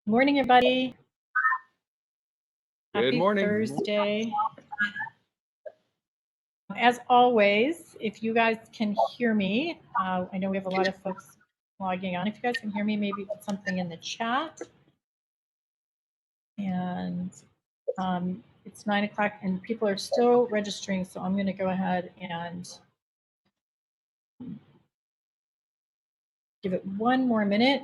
Morning, everybody. Good morning. Happy Thursday. As always, if you guys can hear me, I know we have a lot of folks logging on. If you guys can hear me, maybe put something in the chat. And it's 9 o'clock and people are still registering, so I'm going to go ahead and give it one more minute.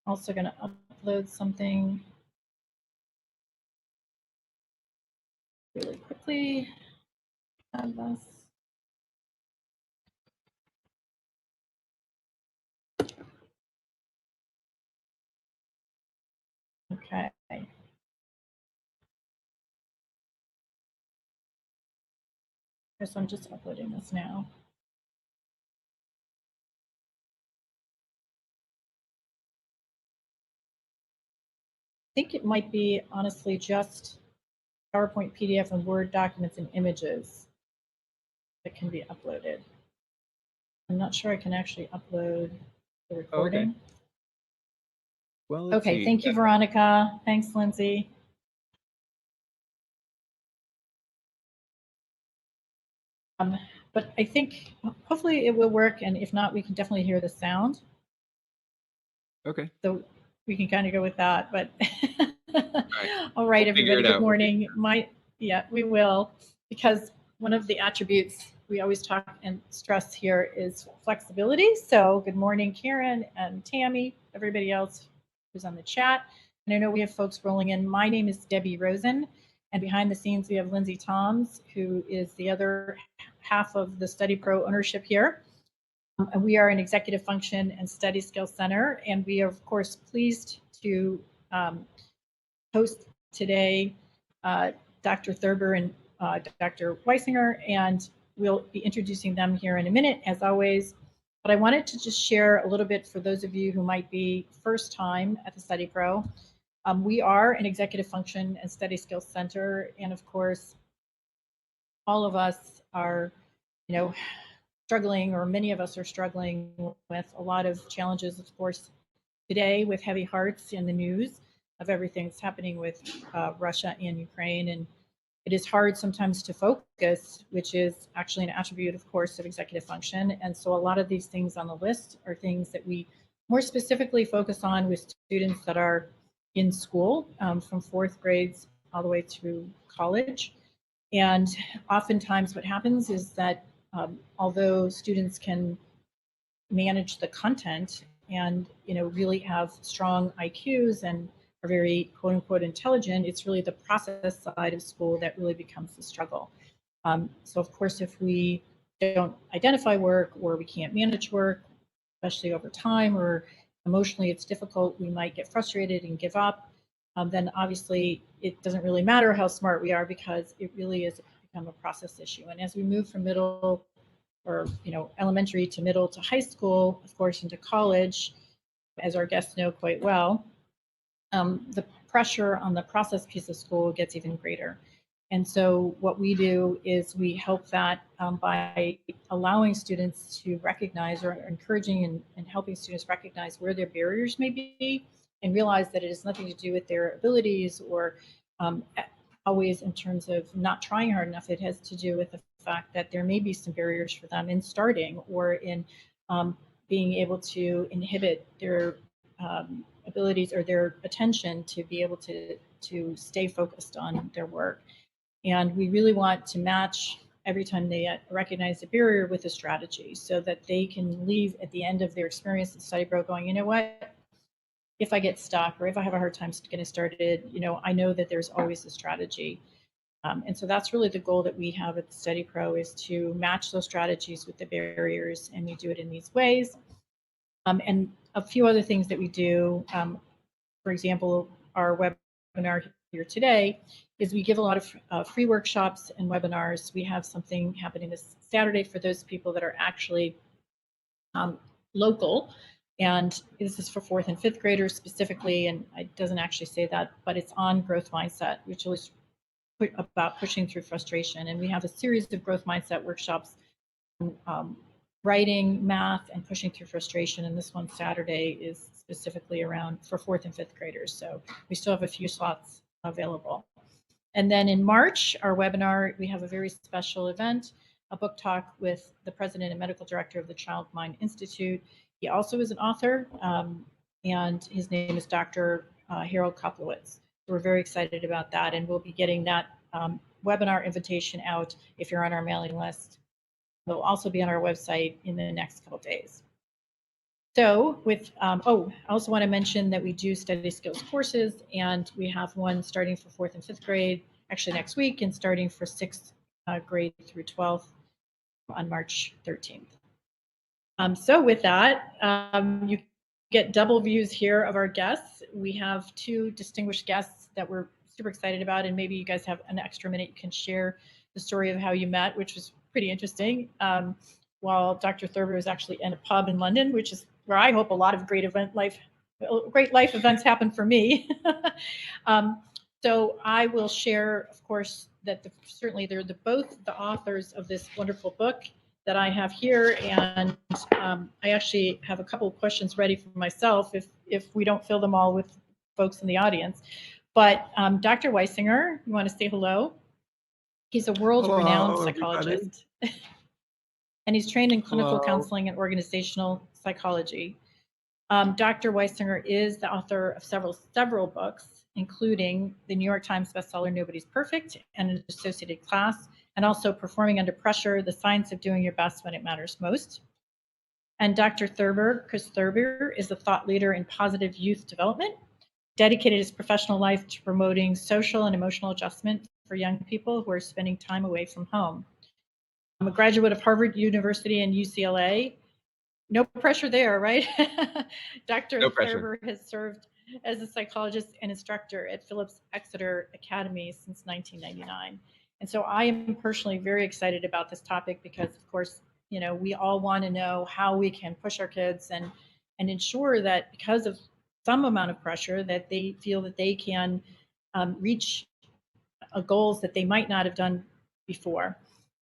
Also going to upload something really quickly. Add this. Okay. So I'm just uploading this now. I think it might be honestly just PowerPoint, PDF, and Word documents and images that can be uploaded. I'm not sure I can actually upload the recording. Okay. Well, okay, thank you, Veronica. Thanks, Lindsay. But I think hopefully it will work, and if not, we can definitely hear the sound. Okay. So we can kind of go with that, but all right, everybody, good morning. Yeah, we will, because one of the attributes we always talk and stress here is flexibility. So good morning, Karen and Tammy, everybody else who's on the chat. And I know we have folks rolling in. My name is Debbie Rosen, and behind the scenes we have Lindsay Toms, who is the other half of the Study Pro ownership here. And we are an executive function and study skills center, and we are, of course, pleased to host today Dr. Thurber and Dr. Weisinger, and we'll be introducing them here in a minute, as always. But I wanted to just share a little bit for those of you who might be first time at the Study Pro. We are an executive function and study skills center, and of course, all of us are, struggling, or many of us are struggling with a lot of challenges, of course, today with heavy hearts in the news of everything that's happening with Russia and Ukraine. And it is hard sometimes to focus, which is actually an attribute, of course, of executive function. And so a lot of these things on the list are things that we more specifically focus on with students that are in school from fourth grades all the way through college. And oftentimes what happens is that although students can manage the content and really have strong IQs and are very quote unquote intelligent, it's really the process side of school that really becomes the struggle. So of course, if we don't identify work, or we can't manage work, especially over time, or emotionally it's difficult, we might get frustrated and give up. Then obviously it doesn't really matter how smart we are, because it really is become a process issue. And as we move from middle or elementary to middle to high school, of course, into college, as our guests know quite well, the pressure on the process piece of school gets even greater. And so what we do is we help that by allowing students to recognize, or encouraging and helping students recognize where their barriers may be, and realize that it has nothing to do with their abilities, or always in terms of not trying hard enough. It has to do with the fact that there may be some barriers for them in starting, or in being able to inhibit their abilities or their attention to be able to stay focused on their work. And we really want to match every time they recognize a barrier with a strategy, so that they can leave at the end of their experience at Study Pro going, you know what, if I get stuck, or if I have a hard time getting started, I know that there's always a strategy. And so that's really the goal that we have at the Study Pro, is to match those strategies with the barriers, and we do it in these ways. And a few other things that we do, for example, our webinar here today is we give a lot of free workshops and webinars. We have something happening this Saturday for those people that are actually local. And this is for fourth and fifth graders specifically, and it doesn't actually say that, but it's on growth mindset, which is about pushing through frustration. And we have a series of growth mindset workshops, writing, math, and pushing through frustration. And this one Saturday is specifically around for 4th and 5th graders. So we still have a few slots available. And then in March, our webinar, we have a very special event, a book talk with the president and medical director of the Child Mind Institute. He also is an author, and his name is Dr. Harold Koplowitz. So we're very excited about that, and we'll be getting that webinar invitation out if you're on our mailing list. It'll also be on our website in the next couple of days. So with, I also want to mention that we do study skills courses, and we have one starting for 4th and 5th grade, actually next week, and starting for 6th grade through 12th on March 13th. So with that, you get double views here of our guests. We have 2 distinguished guests that we're super excited about, and maybe you guys have an extra minute, you can share the story of how you met, which was pretty interesting. While Dr. Thurber is actually in a pub in London, which is where I hope a lot of great life events happen for me. So I will share, of course, that certainly they're both the authors of this wonderful book that I have here, and I actually have a couple of questions ready for myself if we don't fill them all with folks in the audience. But Dr. Weisinger, you want to say hello? He's a world-renowned psychologist. And he's trained in clinical counseling and organizational psychology. Dr. Weisinger is the author of several books, including the New York Times bestseller Nobody's Perfect and an associated class, and also Performing Under Pressure, The Science of Doing Your Best When It Matters Most. And Dr. Thurber, Chris Thurber, is a thought leader in positive youth development, dedicated his professional life to promoting social and emotional adjustment for young people who are spending time away from home. I'm a graduate of Harvard University and UCLA. No pressure there, right? Dr. No pressure. Thurber has served as a psychologist and instructor at Phillips Exeter Academy since 1999. And so I am personally very excited about this topic because, of course, you know, we all want to know how we can push our kids and ensure that because of some amount of pressure that they feel that they can reach goals that they might not have done before.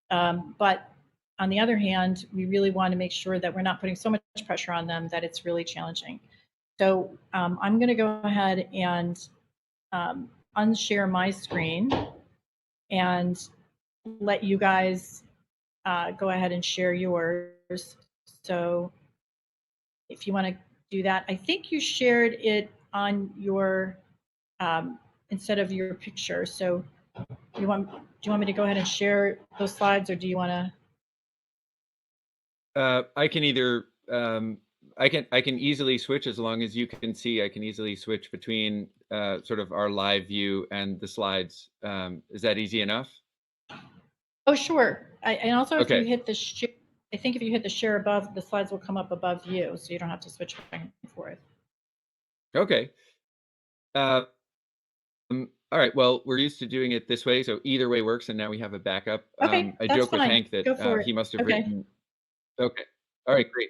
But on the other hand, we really want to make sure that we're not putting so much pressure on them that it's really challenging. So I'm going to go ahead and unshare my screen and let you guys go ahead and share yours. So if you want to do that, I think you shared it on your, instead of your picture. So do you want me to go ahead and share those slides, or do you want to? I can either I can easily switch as long as you can see. I can easily switch between sort of our live view and the slides. Is that easy enough? Oh, sure. And also, okay. If you hit the share, I think if you hit the share above, the slides will come up above you, so you don't have to switch back and forth. Okay. All right. Well, we're used to doing it this way, so either way works. And now we have a backup. Okay, I that's joke fine. with Hank that he must have written. Okay. All right. Great.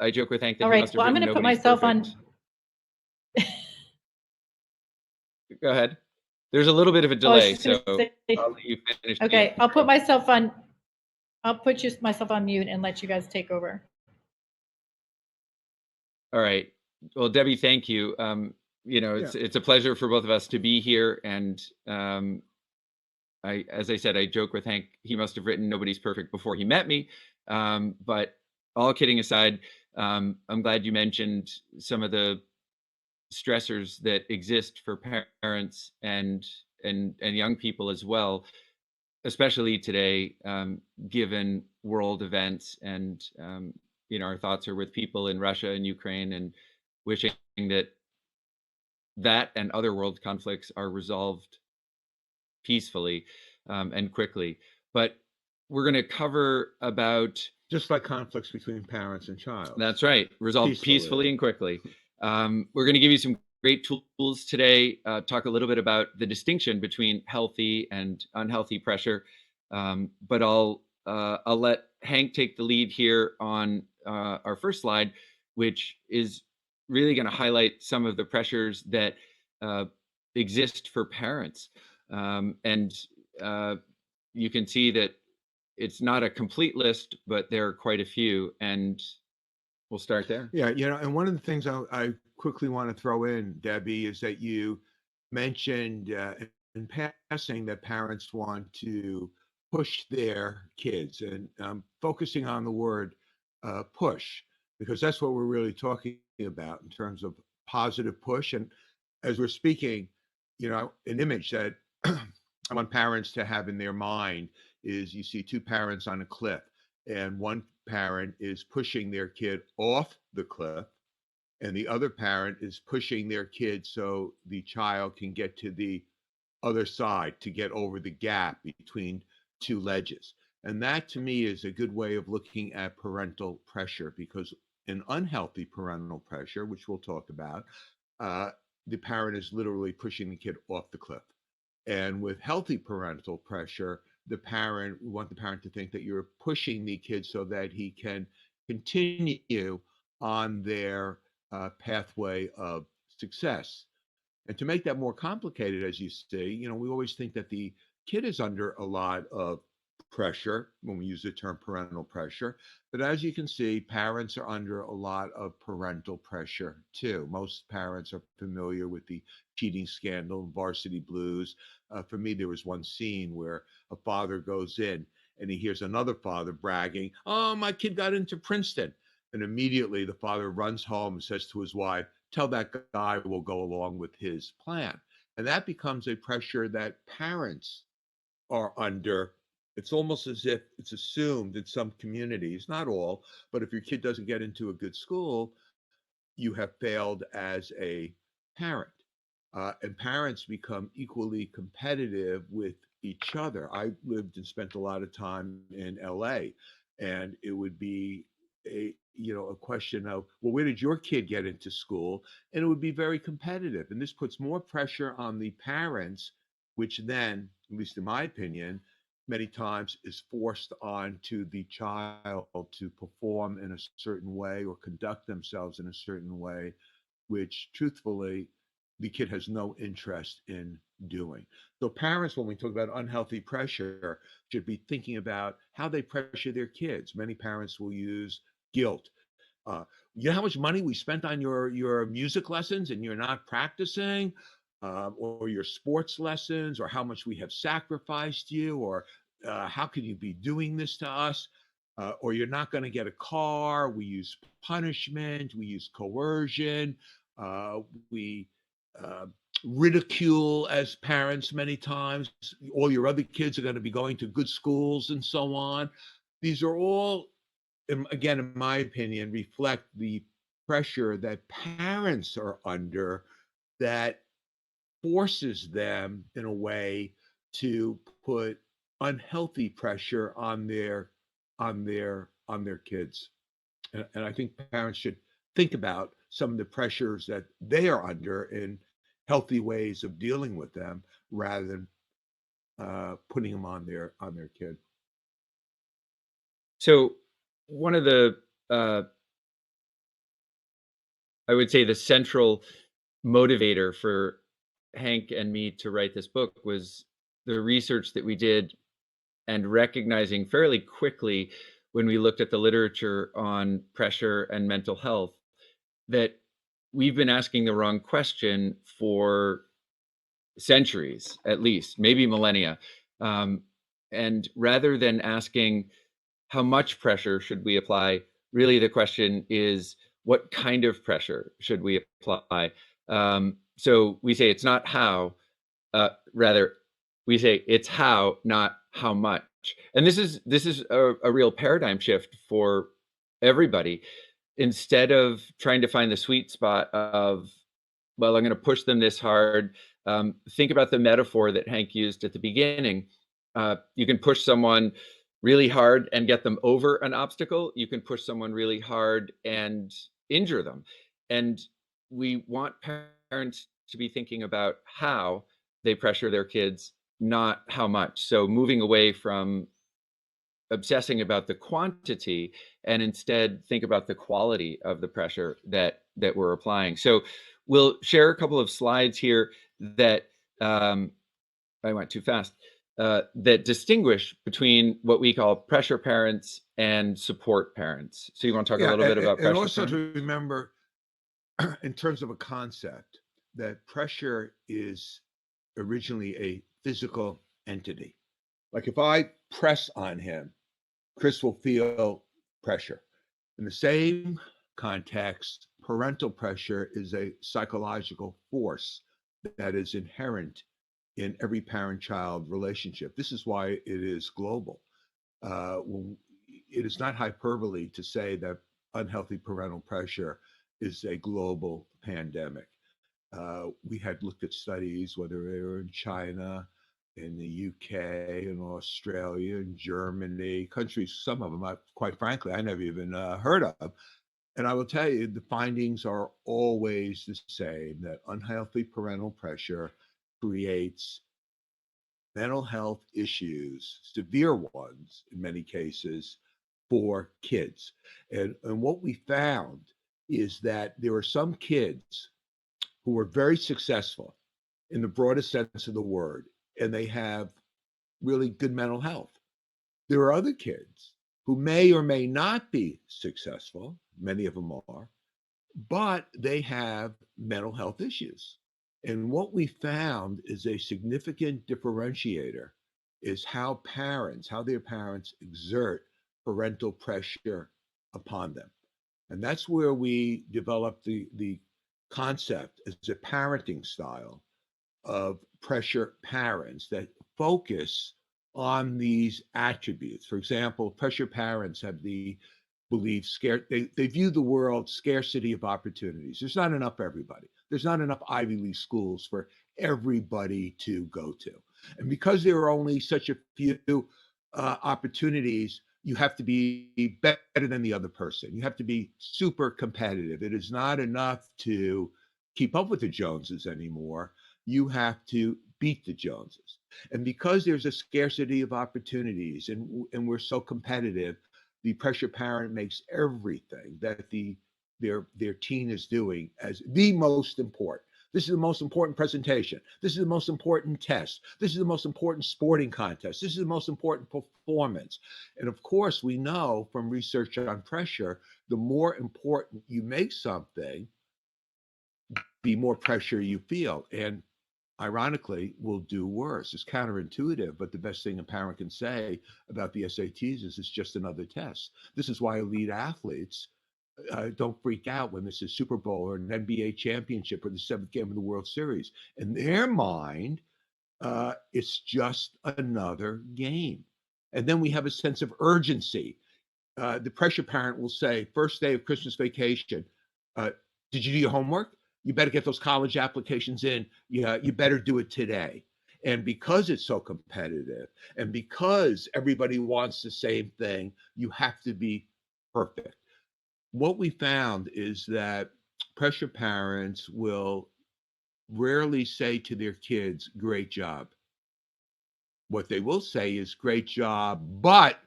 I joke with Hank that he must have written. I'm going to put myself on. Go ahead. There's a little bit of a delay, so I'll let you finish. Okay, I'll put myself on. I'll put myself on mute and let you guys take over. All right. Well, Debbie, thank you. You know, it's a pleasure for both of us to be here, and as I said, I joke with Hank. He must have written "Nobody's Perfect" before he met me. But all kidding aside, I'm glad you mentioned some of the stressors that exist for parents and young people as well, especially today, given world events. And you know, our thoughts are with people in Russia and Ukraine, and wishing that and other world conflicts are resolved peacefully and quickly. But we're going to cover about just like conflicts between parents and child. That's right. Resolved peacefully and quickly. We're going to give you some great tools today. Talk a little bit about the distinction between healthy and unhealthy pressure. But I'll let Hank take the lead here on our first slide, which is really going to highlight some of the pressures that exist for parents. And you can see that it's not a complete list, but there are quite a few. And we'll start there. Yeah, and one of the things I quickly want to throw in, Debbie, is that you mentioned in passing that parents want to push their kids, and focusing on the word push, because that's what we're really talking about in terms of positive push. And as we're speaking, an image that I want parents to have in their mind is you see two parents on a cliff, and one parent is pushing their kid off the cliff, and the other parent is pushing their kid so the child can get to the other side, to get over the gap between two ledges. And that to me is a good way of looking at parental pressure, because in unhealthy parental pressure, which we'll talk about, the parent is literally pushing the kid off the cliff. And with healthy parental pressure, we want the parent to think that you're pushing the kid so that he can continue on their pathway of success. And to make that more complicated, as you see, we always think that the kid is under a lot of pressure when we use the term parental pressure. But as you can see, parents are under a lot of parental pressure too. Most parents are familiar with the cheating scandal, Varsity Blues. For me, there was one scene where a father goes in and he hears another father bragging, "Oh, my kid got into Princeton." And immediately the father runs home and says to his wife, "Tell that guy we'll go along with his plan." And that becomes a pressure that parents are under. It's almost as if it's assumed in some communities, not all, but if your kid doesn't get into a good school, you have failed as a parent. And parents become equally competitive with each other. I lived and spent a lot of time in LA, and it would be a question of, well, where did your kid get into school? And it would be very competitive. And this puts more pressure on the parents, which then, at least in my opinion, many times is forced onto the child to perform in a certain way or conduct themselves in a certain way, which truthfully the kid has no interest in doing. So parents, when we talk about unhealthy pressure, should be thinking about how they pressure their kids. Many parents will use guilt. You know how much money we spent on your music lessons and you're not practicing, or your sports lessons, or how much we have sacrificed you, or how can you be doing this to us? Or you're not going to get a car. We use punishment. We use coercion. We uh, ridicule as parents many times. All your other kids are going to be going to good schools and so on. These are all, again, in my opinion, reflect the pressure that parents are under that forces them in a way to put unhealthy pressure on their kids. And I think parents should think about some of the pressures that they are under in healthy ways of dealing with them, rather than putting them on their kid. So one of the I would say the central motivator for Hank and me to write this book was the research that we did, and recognizing fairly quickly when we looked at the literature on pressure and mental health that we've been asking the wrong question for centuries, at least, maybe millennia. And rather than asking how much pressure should we apply, really the question is, what kind of pressure should we apply? So we say it's not how, rather we say it's how, not how much. And this is a real paradigm shift for everybody. Instead of trying to find the sweet spot of, well, I'm going to push them this hard, think about the metaphor that Hank used at the beginning. You can push someone really hard and get them over an obstacle. You can push someone really hard and injure them. And we want parents to be thinking about how they pressure their kids, not how much. So moving away from obsessing about the quantity and instead think about the quality of the pressure that we're applying. So we'll share a couple of slides here that I went too fast. that distinguish between what we call pressure parents and support parents. So you want to talk a little bit about pressure and also parents? to remember, in terms of a concept, that pressure is originally a physical entity. Like if I press on him, Chris will feel pressure. In the same context, parental pressure is a psychological force that is inherent in every parent-child relationship. This is why it is global. It is not hyperbole to say that unhealthy parental pressure is a global pandemic. We had looked at studies, whether they were in China, in the UK, in Australia, in Germany, countries, some of them, quite frankly, I never even heard of. And I will tell you, the findings are always the same, that unhealthy parental pressure creates mental health issues, severe ones in many cases, for kids. And what we found is that there are some kids who are very successful in the broadest sense of the word, and they have really good mental health. There are other kids who may or may not be successful, many of them are, but they have mental health issues. And what we found is a significant differentiator is how their parents exert parental pressure upon them. And that's where we developed the concept as a parenting style of pressure parents that focus on these attributes. For example, pressure parents have the belief they view the world scarcity of opportunities. There's not enough for everybody. There's not enough Ivy League schools for everybody to go to. And because there are only such a few opportunities, you have to be better than the other person. You have to be super competitive. It is not enough to keep up with the Joneses anymore. You have to beat the Joneses. And because there's a scarcity of opportunities and we're so competitive, the pressure parent makes everything that their teen is doing as the most important. This is the most important presentation. This is the most important test. This is the most important sporting contest. This is the most important performance. And of course, we know from research on pressure, the more important you make something, the more pressure you feel. And ironically, will do worse. It's counterintuitive, but the best thing a parent can say about the SATs is it's just another test. This is why elite athletes don't freak out when this is Super Bowl or an NBA championship or the seventh game of the World Series. In their mind, it's just another game. And then we have a sense of urgency. The pressure parent will say, first day of Christmas vacation, did you do your homework? You better get those college applications in. Yeah, you better do it today. And because it's so competitive and because everybody wants the same thing, you have to be perfect. What we found is that pressure parents will rarely say to their kids, great job. What they will say is, great job, but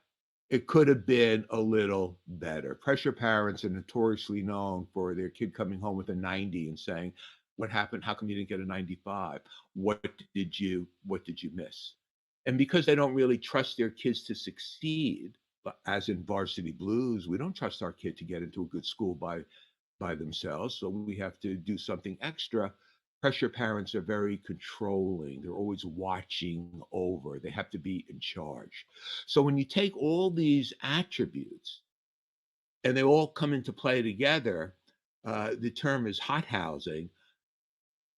it could have been a little better. Pressure parents are notoriously known for their kid coming home with a 90 and saying, what happened? How come you didn't get a 95? What did you miss? And because they don't really trust their kids to succeed, but as in Varsity Blues, we don't trust our kid to get into a good school by themselves. So we have to do something extra. Pressure parents are very controlling. They're always watching over. They have to be in charge. So when you take all these attributes and they all come into play together, the term is hothousing.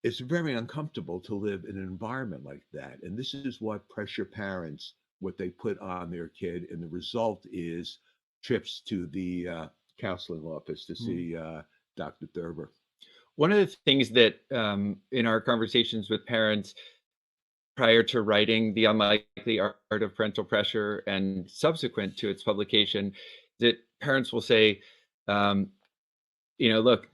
It's very uncomfortable to live in an environment like that. And this is what pressure parents, what they put on their kid. And the result is trips to the counseling office to see Dr. Thurber. One of the things that in our conversations with parents prior to writing The Unlikely Art of Parental Pressure and subsequent to its publication, that parents will say, look,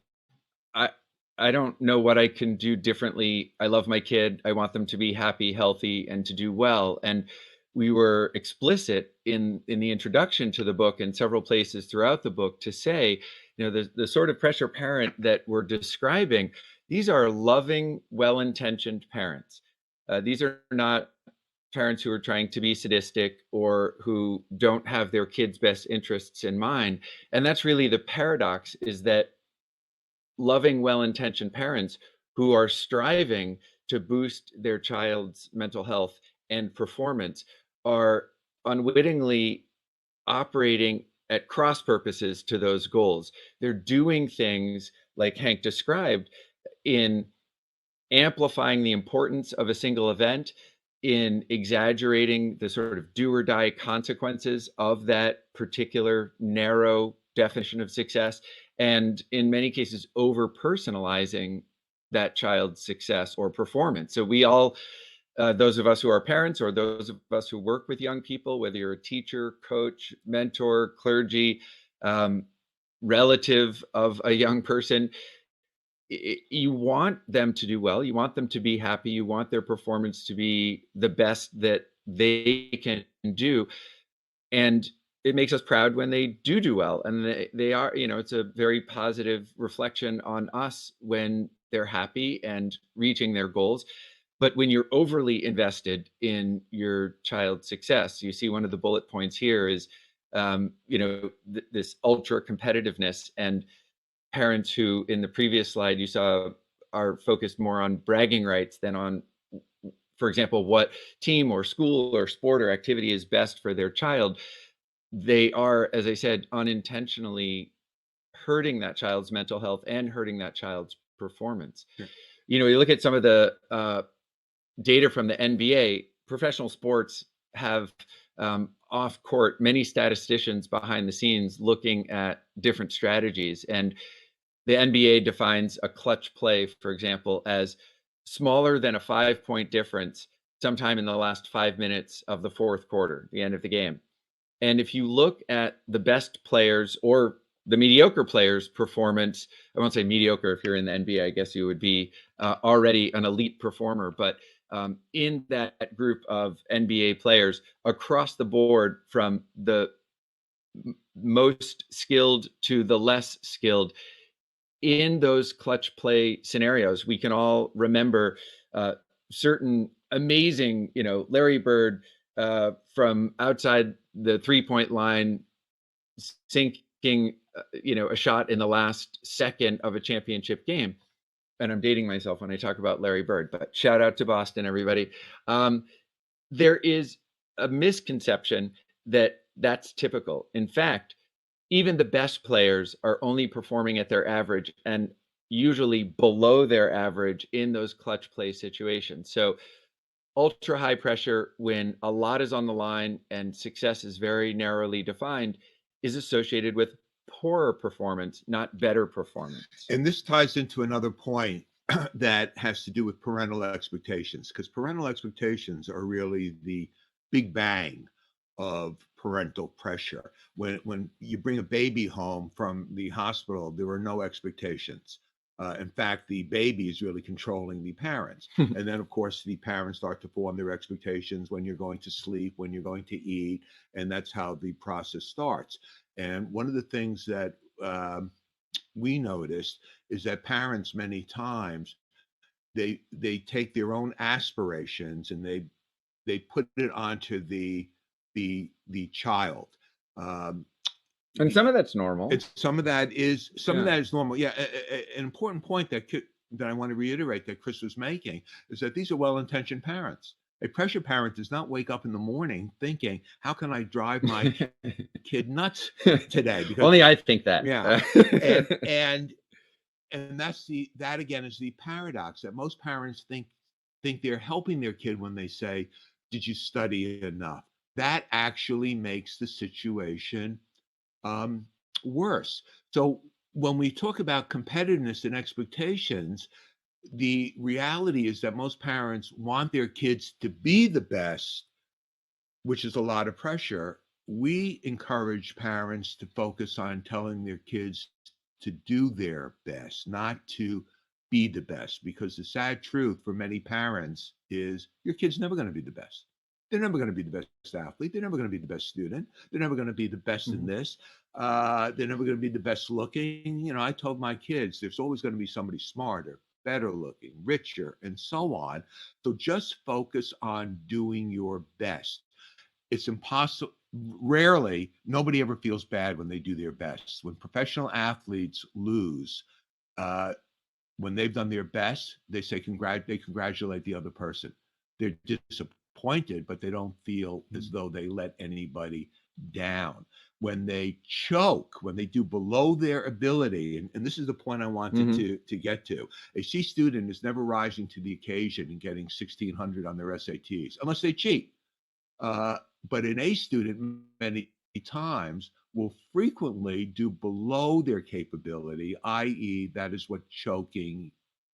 I don't know what I can do differently. I love my kid. I want them to be happy, healthy, and to do well. And we were explicit in the introduction to the book and several places throughout the book to say, the sort of pressure parent that we're describing, these are loving, well-intentioned parents. These are not parents who are trying to be sadistic or who don't have their kids' best interests in mind. And that's really the paradox, is that loving, well-intentioned parents who are striving to boost their child's mental health and performance are unwittingly operating at cross purposes to those goals. They're doing things like Hank described in amplifying the importance of a single event, in exaggerating the sort of do or die consequences of that particular narrow definition of success, and in many cases, over personalizing that child's success or performance. So we all, those of us who are parents or those of us who work with young people, whether you're a teacher, coach, mentor, clergy, relative of a young person, you want them to do well, you want them to be happy, you want their performance to be the best that they can do. And it makes us proud when they do well. And they are, it's a very positive reflection on us when they're happy and reaching their goals. But when you're overly invested in your child's success, you see one of the bullet points here is, this ultra competitiveness, and parents who in the previous slide you saw are focused more on bragging rights than on, for example, what team or school or sport or activity is best for their child. They are, as I said, unintentionally hurting that child's mental health and hurting that child's performance. Yeah. You look at some of the data from the NBA. Professional sports have off court many statisticians behind the scenes looking at different strategies. And the NBA defines a clutch play, for example, as smaller than a 5-point difference sometime in the last 5 minutes of the fourth quarter, the end of the game. And if you look at the best players or the mediocre players' performance, I won't say mediocre if you're in the NBA, I guess you would be already an elite performer, but in that group of NBA players across the board, from the most skilled to the less skilled, in those clutch play scenarios, we can all remember certain amazing, Larry Bird from outside the 3-point line, sinking, a shot in the last second of a championship game. And I'm dating myself when I talk about Larry Bird, but shout out to Boston, everybody. There is a misconception that that's typical. In fact, even the best players are only performing at their average and usually below their average in those clutch play situations. So ultra high pressure, when a lot is on the line and success is very narrowly defined, is associated with poorer performance, not better performance. And this ties into another point that has to do with parental expectations, because parental expectations are really the big bang of parental pressure. When you bring a baby home from the hospital, there are no expectations. In fact, the baby is really controlling the parents. And then, of course, the parents start to form their expectations when you're going to sleep, when you're going to eat, and that's how the process starts. And one of the things that we noticed is that parents many times they take their own aspirations and they put it onto the child. And some of that's normal. Some of that is normal. Yeah, an important point that I want to reiterate that Chris was making is that these are well-intentioned parents. A pressure parent does not wake up in the morning thinking, "How can I drive my kid nuts today?" Because only I think that. Yeah, and that again is the paradox that most parents think they're helping their kid when they say, "Did you study enough?" That actually makes the situation worse. So when we talk about competitiveness and expectations, the reality is that most parents want their kids to be the best, which is a lot of pressure. We encourage parents to focus on telling their kids to do their best, not to be the best, because the sad truth for many parents is your kid's never going to be the best. They're never going to be the best athlete. They're never going to be the best student. They're never going to be the best in this. They're never going to be the best looking. I told my kids there's always going to be somebody smarter better looking, richer, and so on. So just focus on doing your best. It's impossible. Rarely, nobody ever feels bad when they do their best. When professional athletes lose, uh, when they've done their best, they say they congratulate the other person. They're disappointed, but they don't feel as though they let anybody down. When they choke, when they do below their ability, and this is the point I wanted to get to. A C student is never rising to the occasion and getting 1,600 on their SATs, unless they cheat. But an A student many times will frequently do below their capability, i.e., that is what choking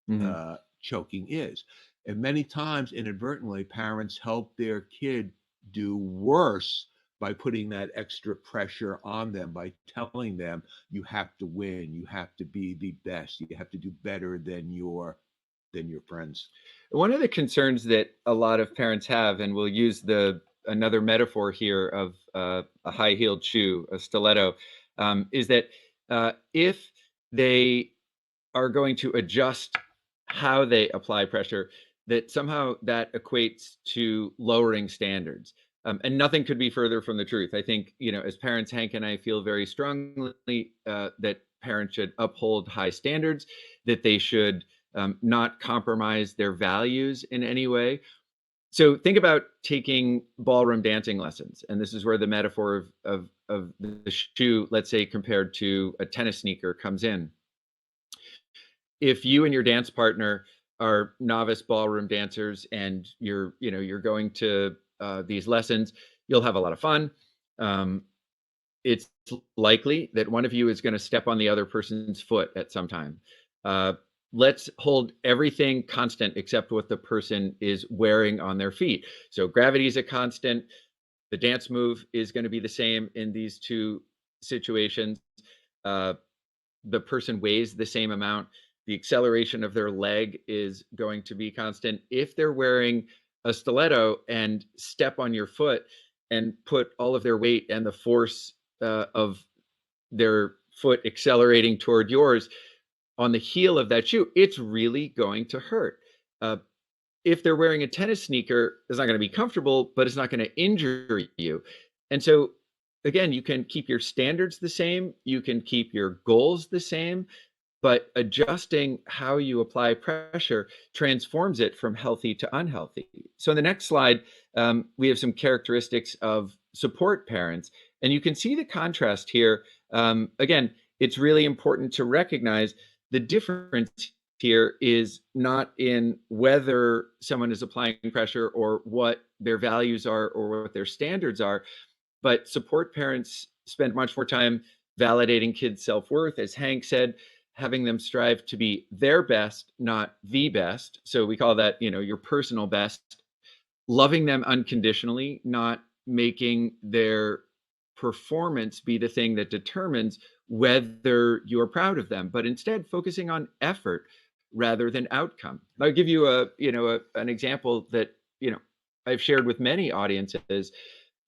is. And many times, inadvertently, parents help their kid do worse by putting that extra pressure on them, by telling them, you have to win, you have to be the best, you have to do better than your friends. One of the concerns that a lot of parents have, and we'll use another metaphor here of a high-heeled shoe, a stiletto, is that if they are going to adjust how they apply pressure, that somehow that equates to lowering standards. And nothing could be further from the truth. I think, as parents, Hank and I feel very strongly that parents should uphold high standards, that they should not compromise their values in any way. So think about taking ballroom dancing lessons. And this is where the metaphor of the shoe, let's say, compared to a tennis sneaker comes in. If you and your dance partner are novice ballroom dancers and you're going to these lessons, you'll have a lot of fun. It's likely that one of you is going to step on the other person's foot at some time. Let's hold everything constant except what the person is wearing on their feet. So gravity is a constant. The dance move is going to be the same in these two situations. The person weighs the same amount. The acceleration of their leg is going to be constant. If they're wearing a stiletto and step on your foot and put all of their weight and the force of their foot accelerating toward yours on the heel of that shoe, it's really going to hurt. If they're wearing a tennis sneaker, it's not going to be comfortable, but it's not going to injure you. And so, again, you can keep your standards the same, you can keep your goals the same, but adjusting how you apply pressure transforms it from healthy to unhealthy. So in the next slide, we have some characteristics of support parents, and you can see the contrast here. Again, it's really important to recognize the difference here is not in whether someone is applying pressure or what their values are or what their standards are, but support parents spend much more time validating kids' self-worth, as Hank said, having them strive to be their best, not the best. So we call that, your personal best, loving them unconditionally, not making their performance be the thing that determines whether you're proud of them, but instead focusing on effort rather than outcome. I'll give you an example that, I've shared with many audiences.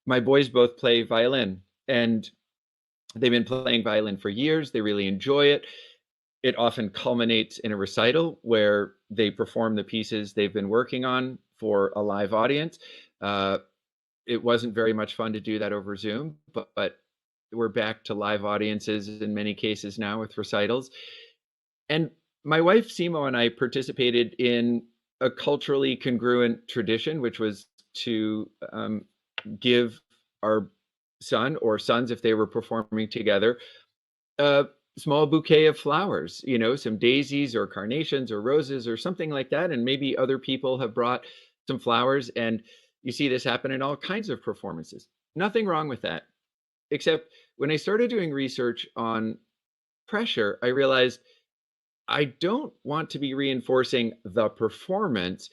My boys both play violin, and they've been playing violin for years. They really enjoy it. It often culminates in a recital where they perform the pieces they've been working on for a live audience. It wasn't very much fun to do that over Zoom, but we're back to live audiences in many cases now with recitals. And my wife, Simo, and I participated in a culturally congruent tradition, which was to give our son or sons, if they were performing together, a small bouquet of flowers, some daisies or carnations or roses or something like that. And maybe other people have brought some flowers, and you see this happen in all kinds of performances. Nothing wrong with that. Except when I started doing research on pressure, I realized I don't want to be reinforcing the performance.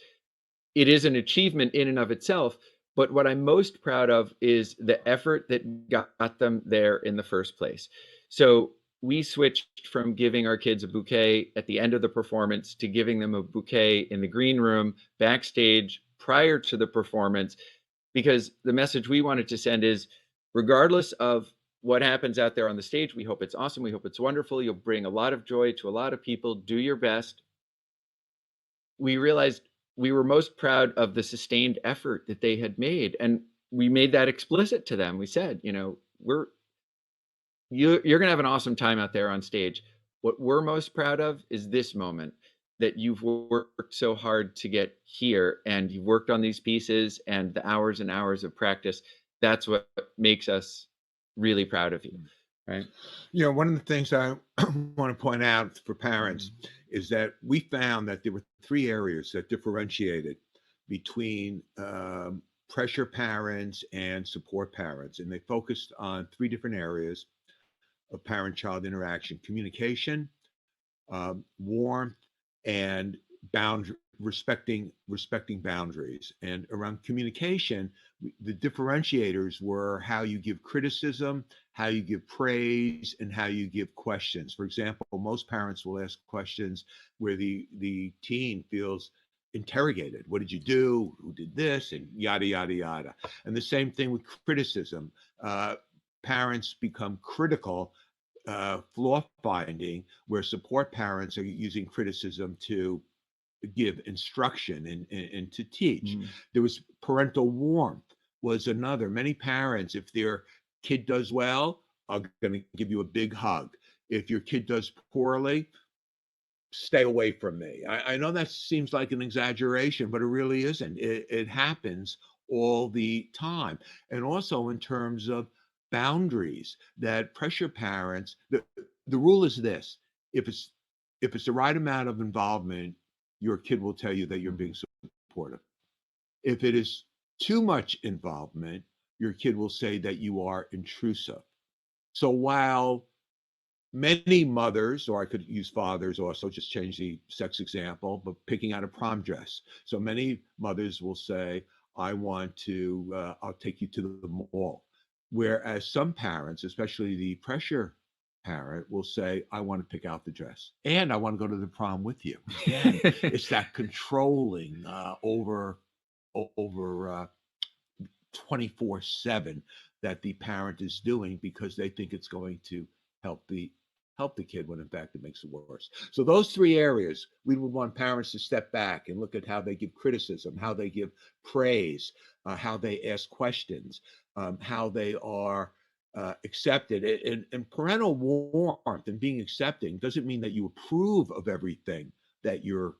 It is an achievement in and of itself, but what I'm most proud of is the effort that got them there in the first place. So we switched from giving our kids a bouquet at the end of the performance to giving them a bouquet in the green room, backstage, prior to the performance, because the message we wanted to send is, regardless of what happens out there on the stage, we hope it's awesome. We hope it's wonderful. You'll bring a lot of joy to a lot of people. Do your best. we realized we were most proud of the sustained effort that they had made. And we made that explicit to them. We said, you know, you're going to have an awesome time out there on stage. What we're most proud of is this moment, that you've worked so hard to get here, and you've worked on these pieces and the hours and hours of practice. That's what makes us really proud of you, right? You know, one of the things I want to point out for parents is that we found that there were 3 areas that differentiated between pressure parents and support parents. And they focused on 3 different areas of parent-child interaction: communication, warmth, and respecting boundaries. And around communication, the differentiators were how you give criticism, how you give praise, and how you give questions. For example, most parents will ask questions where the teen feels interrogated. What did you do? Who did this? And yada, yada, yada. And the same thing with criticism. Parents become critical, flaw finding, where support parents are using criticism to give instruction and to teach. There was parental warmth was another. Many parents, if their kid does well, are going to give you a big hug. If your kid does poorly, stay away from me. I know that seems like an exaggeration, but it really isn't. It happens all the time. And also in terms of boundaries, that pressure parents, the rule is this: if it's the right amount of involvement, your kid will tell you that you're being supportive. If it is too much involvement, your kid will say that you are intrusive. So while many mothers, or I could use fathers also, just change the sex example, but picking out a prom dress. So many mothers will say, I'll take you to the mall. Whereas some parents, especially the pressure parent, will say, I want to pick out the dress and I want to go to the prom with you. Again, it's that controlling over 24/7 that the parent is doing because they think it's going to help the kid, when in fact it makes it worse. So those 3 areas, we would want parents to step back and look at how they give criticism, how they give praise, how they ask questions, how they are accepted. And parental warmth and being accepting doesn't mean that you approve of everything that your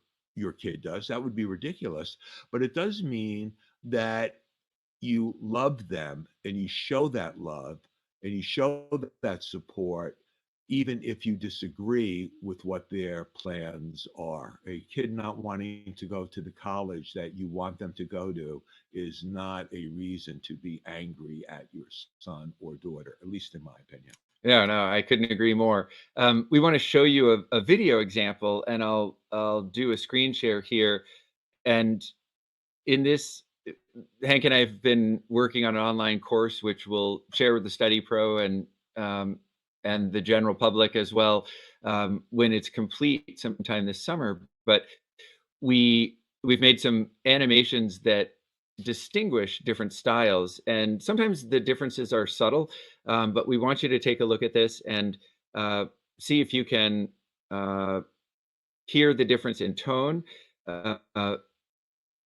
kid does. That would be ridiculous. But it does mean that you love them and you show that love and you show that support, even if you disagree with what their plans are. A kid not wanting to go to the college that you want them to go to is not a reason to be angry at your son or daughter, at least in my opinion. Yeah, no, I couldn't agree more. We want to show you a video example, and I'll do a screen share here. And in this, Hank and I have been working on an online course, which we'll share with the Study Pro and the general public as well when it's complete sometime this summer. But we've made some animations that distinguish different styles, and sometimes the differences are subtle, but we want you to take a look at this and see if you can hear the difference in tone,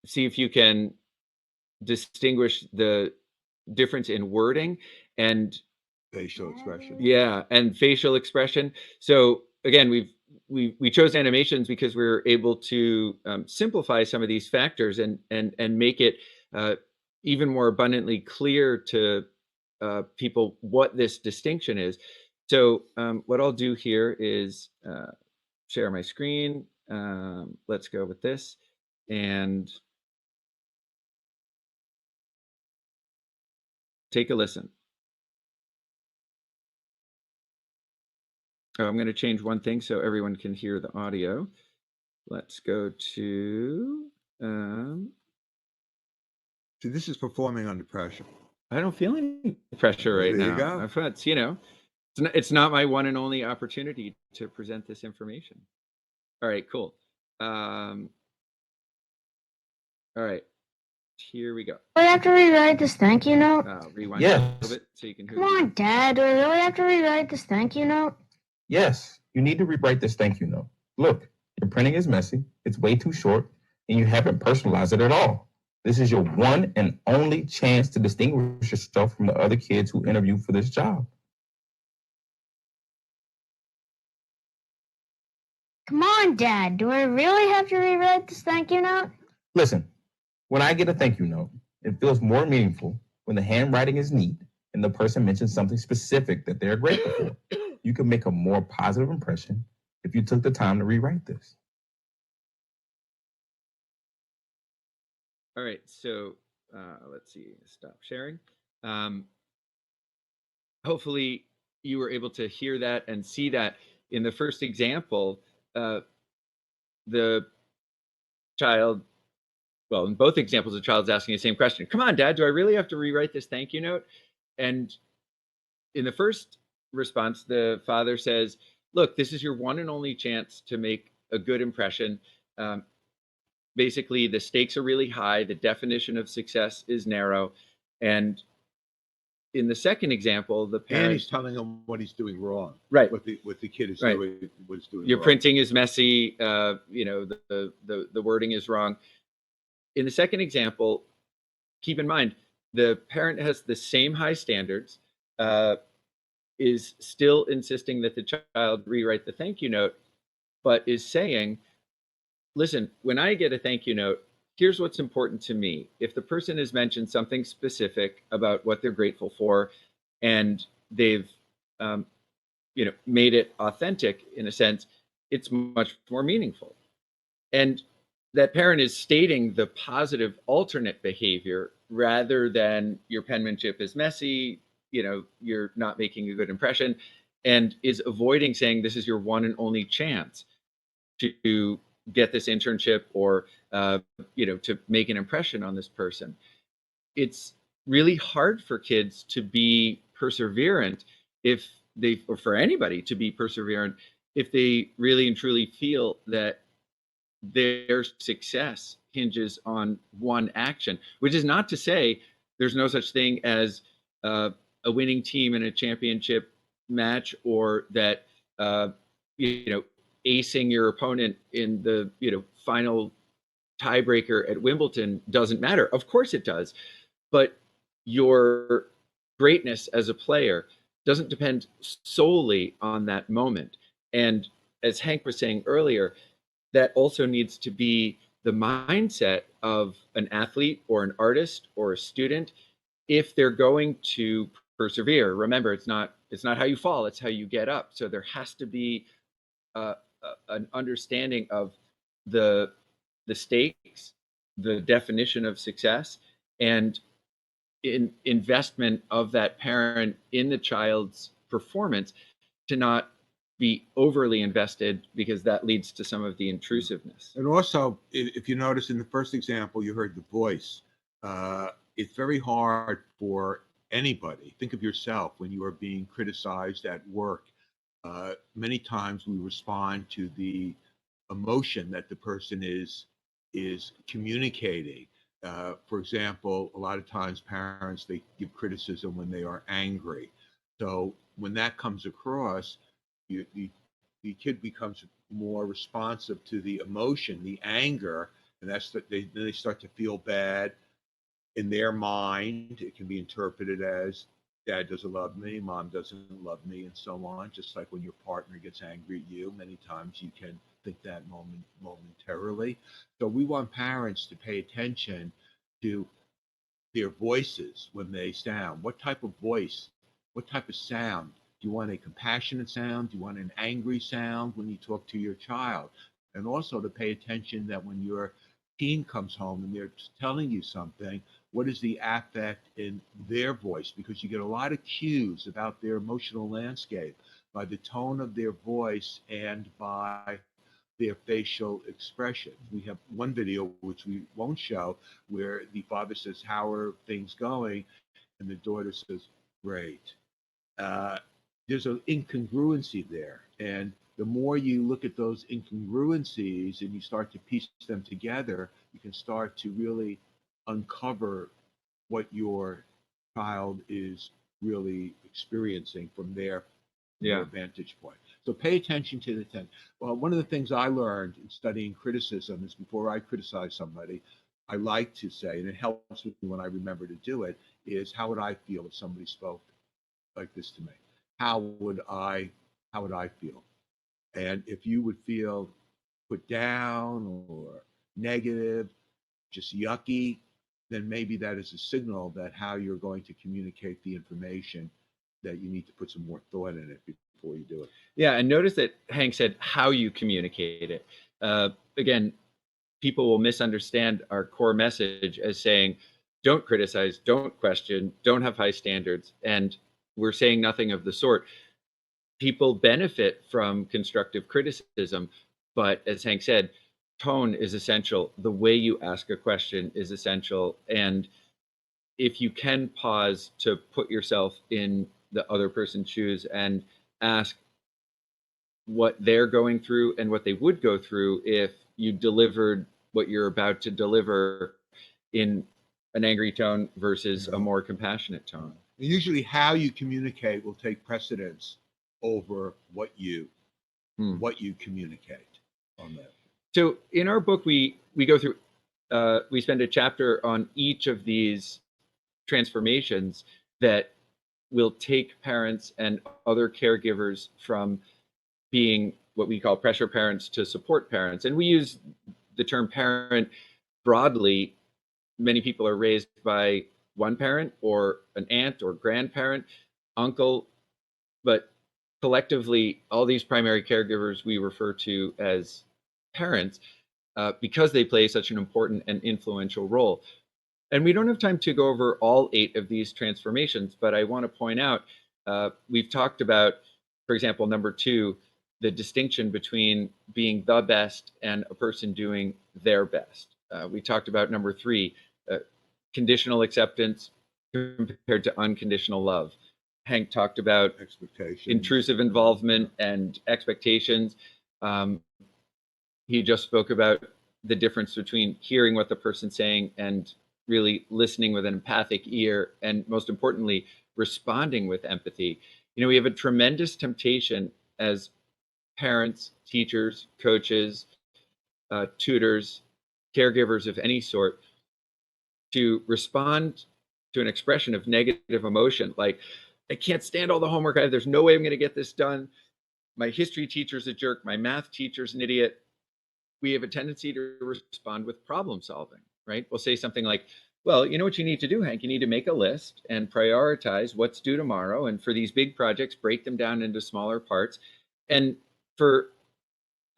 see if you can distinguish the difference in wording and facial expression. Yeah, and facial expression. So again, we chose animations because we were able to simplify some of these factors and make it even more abundantly clear to people what this distinction is. So what I'll do here is share my screen. Let's go with this and take a listen. Oh, I'm going to change one thing so everyone can hear the audio. Let's go to. See, this is performing under pressure. I don't feel any pressure right now. There you go. It's not my one and only opportunity to present this information. All right, cool. All right, here we go. Do we have to rewrite this thank you note? Rewind a little bit so you can hear. Come on, Dad. Do we really have to rewrite this thank you note? Yes, you need to rewrite this thank you note. Look, your printing is messy. It's way too short. and you haven't personalized it at all. This is your one and only chance to distinguish yourself from the other kids who interview for this job. Come on, Dad. Do I really have to rewrite this thank you note? Listen, when I get a thank you note, it feels more meaningful when the handwriting is neat and the person mentions something specific that they're grateful for. You can make a more positive impression if you took the time to rewrite this. All right, so let's see, stop sharing. Hopefully you were able to hear that and see that in the first example, the child, well, in both examples, the child's asking the same question. Come on, Dad, do I really have to rewrite this thank you note? And in the first response, the father says, look, this is your one and only chance to make a good impression. Basically, the stakes are really high. The definition of success is narrow. And in the second example, the parent, and he's telling him what he's doing wrong. Right. What the kid is Right. doing, what he's doing Your wrong. printing is messy. The wording is wrong. In the second example, keep in mind, the parent has the same high standards, is still insisting that the child rewrite the thank you note, but is saying, listen, when I get a thank you note, here's what's important to me. If the person has mentioned something specific about what they're grateful for, and they've made it authentic in a sense, it's much more meaningful. And that parent is stating the positive alternate behavior rather than your penmanship is messy, you're not making a good impression, and is avoiding saying this is your one and only chance to get this internship or to make an impression on this person. It's really hard for kids to be perseverant or for anybody to be perseverant if they really and truly feel that their success hinges on one action, which is not to say there's no such thing as a winning team in a championship match, or that acing your opponent in the final tiebreaker at Wimbledon doesn't matter. Of course it does, but your greatness as a player doesn't depend solely on that moment. And as Hank was saying earlier, that also needs to be the mindset of an athlete or an artist or a student if they're going to persevere. Remember, it's not how you fall, it's how you get up. So there has to be an understanding of the stakes, the definition of success, and investment of that parent in the child's performance, to not be overly invested, because that leads to some of the intrusiveness. And also, if you notice in the first example, you heard the voice. It's very hard for anybody. Think of yourself when you are being criticized at work. Many times we respond to the emotion that the person is communicating. For example, a lot of times parents, they give criticism when they are angry. So when that comes across, the kid becomes more responsive to the emotion, the anger, and that's that they start to feel bad. In their mind, it can be interpreted as dad doesn't love me, mom doesn't love me, and so on. Just like when your partner gets angry at you, many times you can think that momentarily. So we want parents to pay attention to their voices when they sound. What type of voice? What type of sound? Do you want a compassionate sound? Do you want an angry sound when you talk to your child? And also to pay attention that when your teen comes home and they're telling you something, what is the affect in their voice? Because you get a lot of cues about their emotional landscape by the tone of their voice and by their facial expression. We have one video, which we won't show, where the father says, "How are things going?" And the daughter says, "Great." There's an incongruency there. And the more you look at those incongruencies and you start to piece them together, you can start to really uncover what your child is really experiencing from their vantage point. So pay attention to the intent. Well, one of the things I learned in studying criticism is before I criticize somebody, I like to say, and it helps me when I remember to do it, is how would I feel if somebody spoke like this to me? How would I feel? And if you would feel put down or negative, just yucky, then maybe that is a signal that how you're going to communicate the information, that you need to put some more thought in it before you do it. Yeah, and notice that Hank said how you communicate it. Again, people will misunderstand our core message as saying, don't criticize, don't question, don't have high standards. And we're saying nothing of the sort. People benefit from constructive criticism, but as Hank said, tone is essential. The way you ask a question is essential. And if you can pause to put yourself in the other person's shoes and ask what they're going through and what they would go through if you delivered what you're about to deliver in an angry tone versus a more compassionate tone. Usually how you communicate will take precedence over what you communicate on that. So in our book, we go through, we spend a chapter on each of these transformations that will take parents and other caregivers from being what we call pressure parents to support parents. And we use the term parent broadly. Many people are raised by one parent or an aunt or grandparent, uncle, but collectively, all these primary caregivers we refer to as parents because they play such an important and influential role. And we don't have time to go over all 8 of these transformations, but I want to point out, we've talked about, for example, number 2, the distinction between being the best and a person doing their best. We talked about number 3, conditional acceptance compared to unconditional love. Hank talked about intrusive involvement and expectations. He just spoke about the difference between hearing what the person's saying and really listening with an empathic ear, and most importantly, responding with empathy. You know, we have a tremendous temptation as parents, teachers, coaches, tutors, caregivers of any sort to respond to an expression of negative emotion, like, I can't stand all the homework I have. There's no way I'm going to get this done. My history teacher's a jerk. My math teacher's an idiot. We have a tendency to respond with problem solving, right? We'll say something like, well, you know what you need to do, Hank? You need to make a list and prioritize what's due tomorrow. And for these big projects, break them down into smaller parts. And for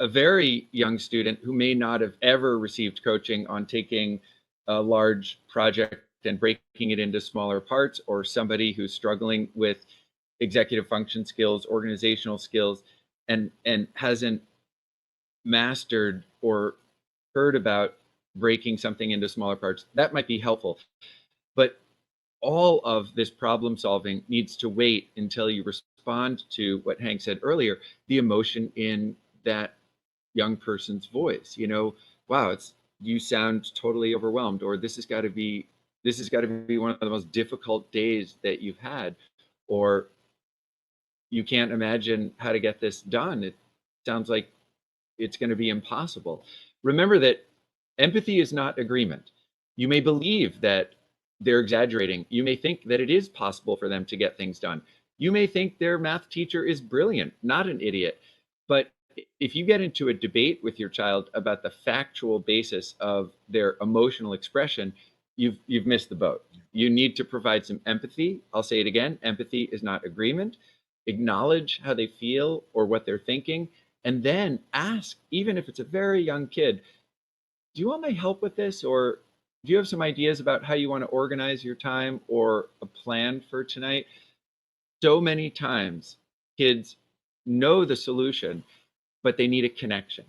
a very young student who may not have ever received coaching on taking a large project and breaking it into smaller parts, or somebody who's struggling with executive function skills, organizational skills, and hasn't mastered or heard about breaking something into smaller parts, that might be helpful. But all of this problem solving needs to wait until you respond to what Hank said earlier, the emotion in that young person's voice. You know, wow, you sound totally overwhelmed, or this has got to be one of the most difficult days that you've had, or you can't imagine how to get this done. It sounds like it's going to be impossible. Remember that empathy is not agreement. You may believe that they're exaggerating. You may think that it is possible for them to get things done. You may think their math teacher is brilliant, not an idiot. But if you get into a debate with your child about the factual basis of their emotional expression, you've missed the boat. You need to provide some empathy. I'll say it again, empathy is not agreement. Acknowledge how they feel or what they're thinking, and then ask, even if it's a very young kid, do you want my help with this? Or do you have some ideas about how you want to organize your time or a plan for tonight? So many times kids know the solution, but they need a connection.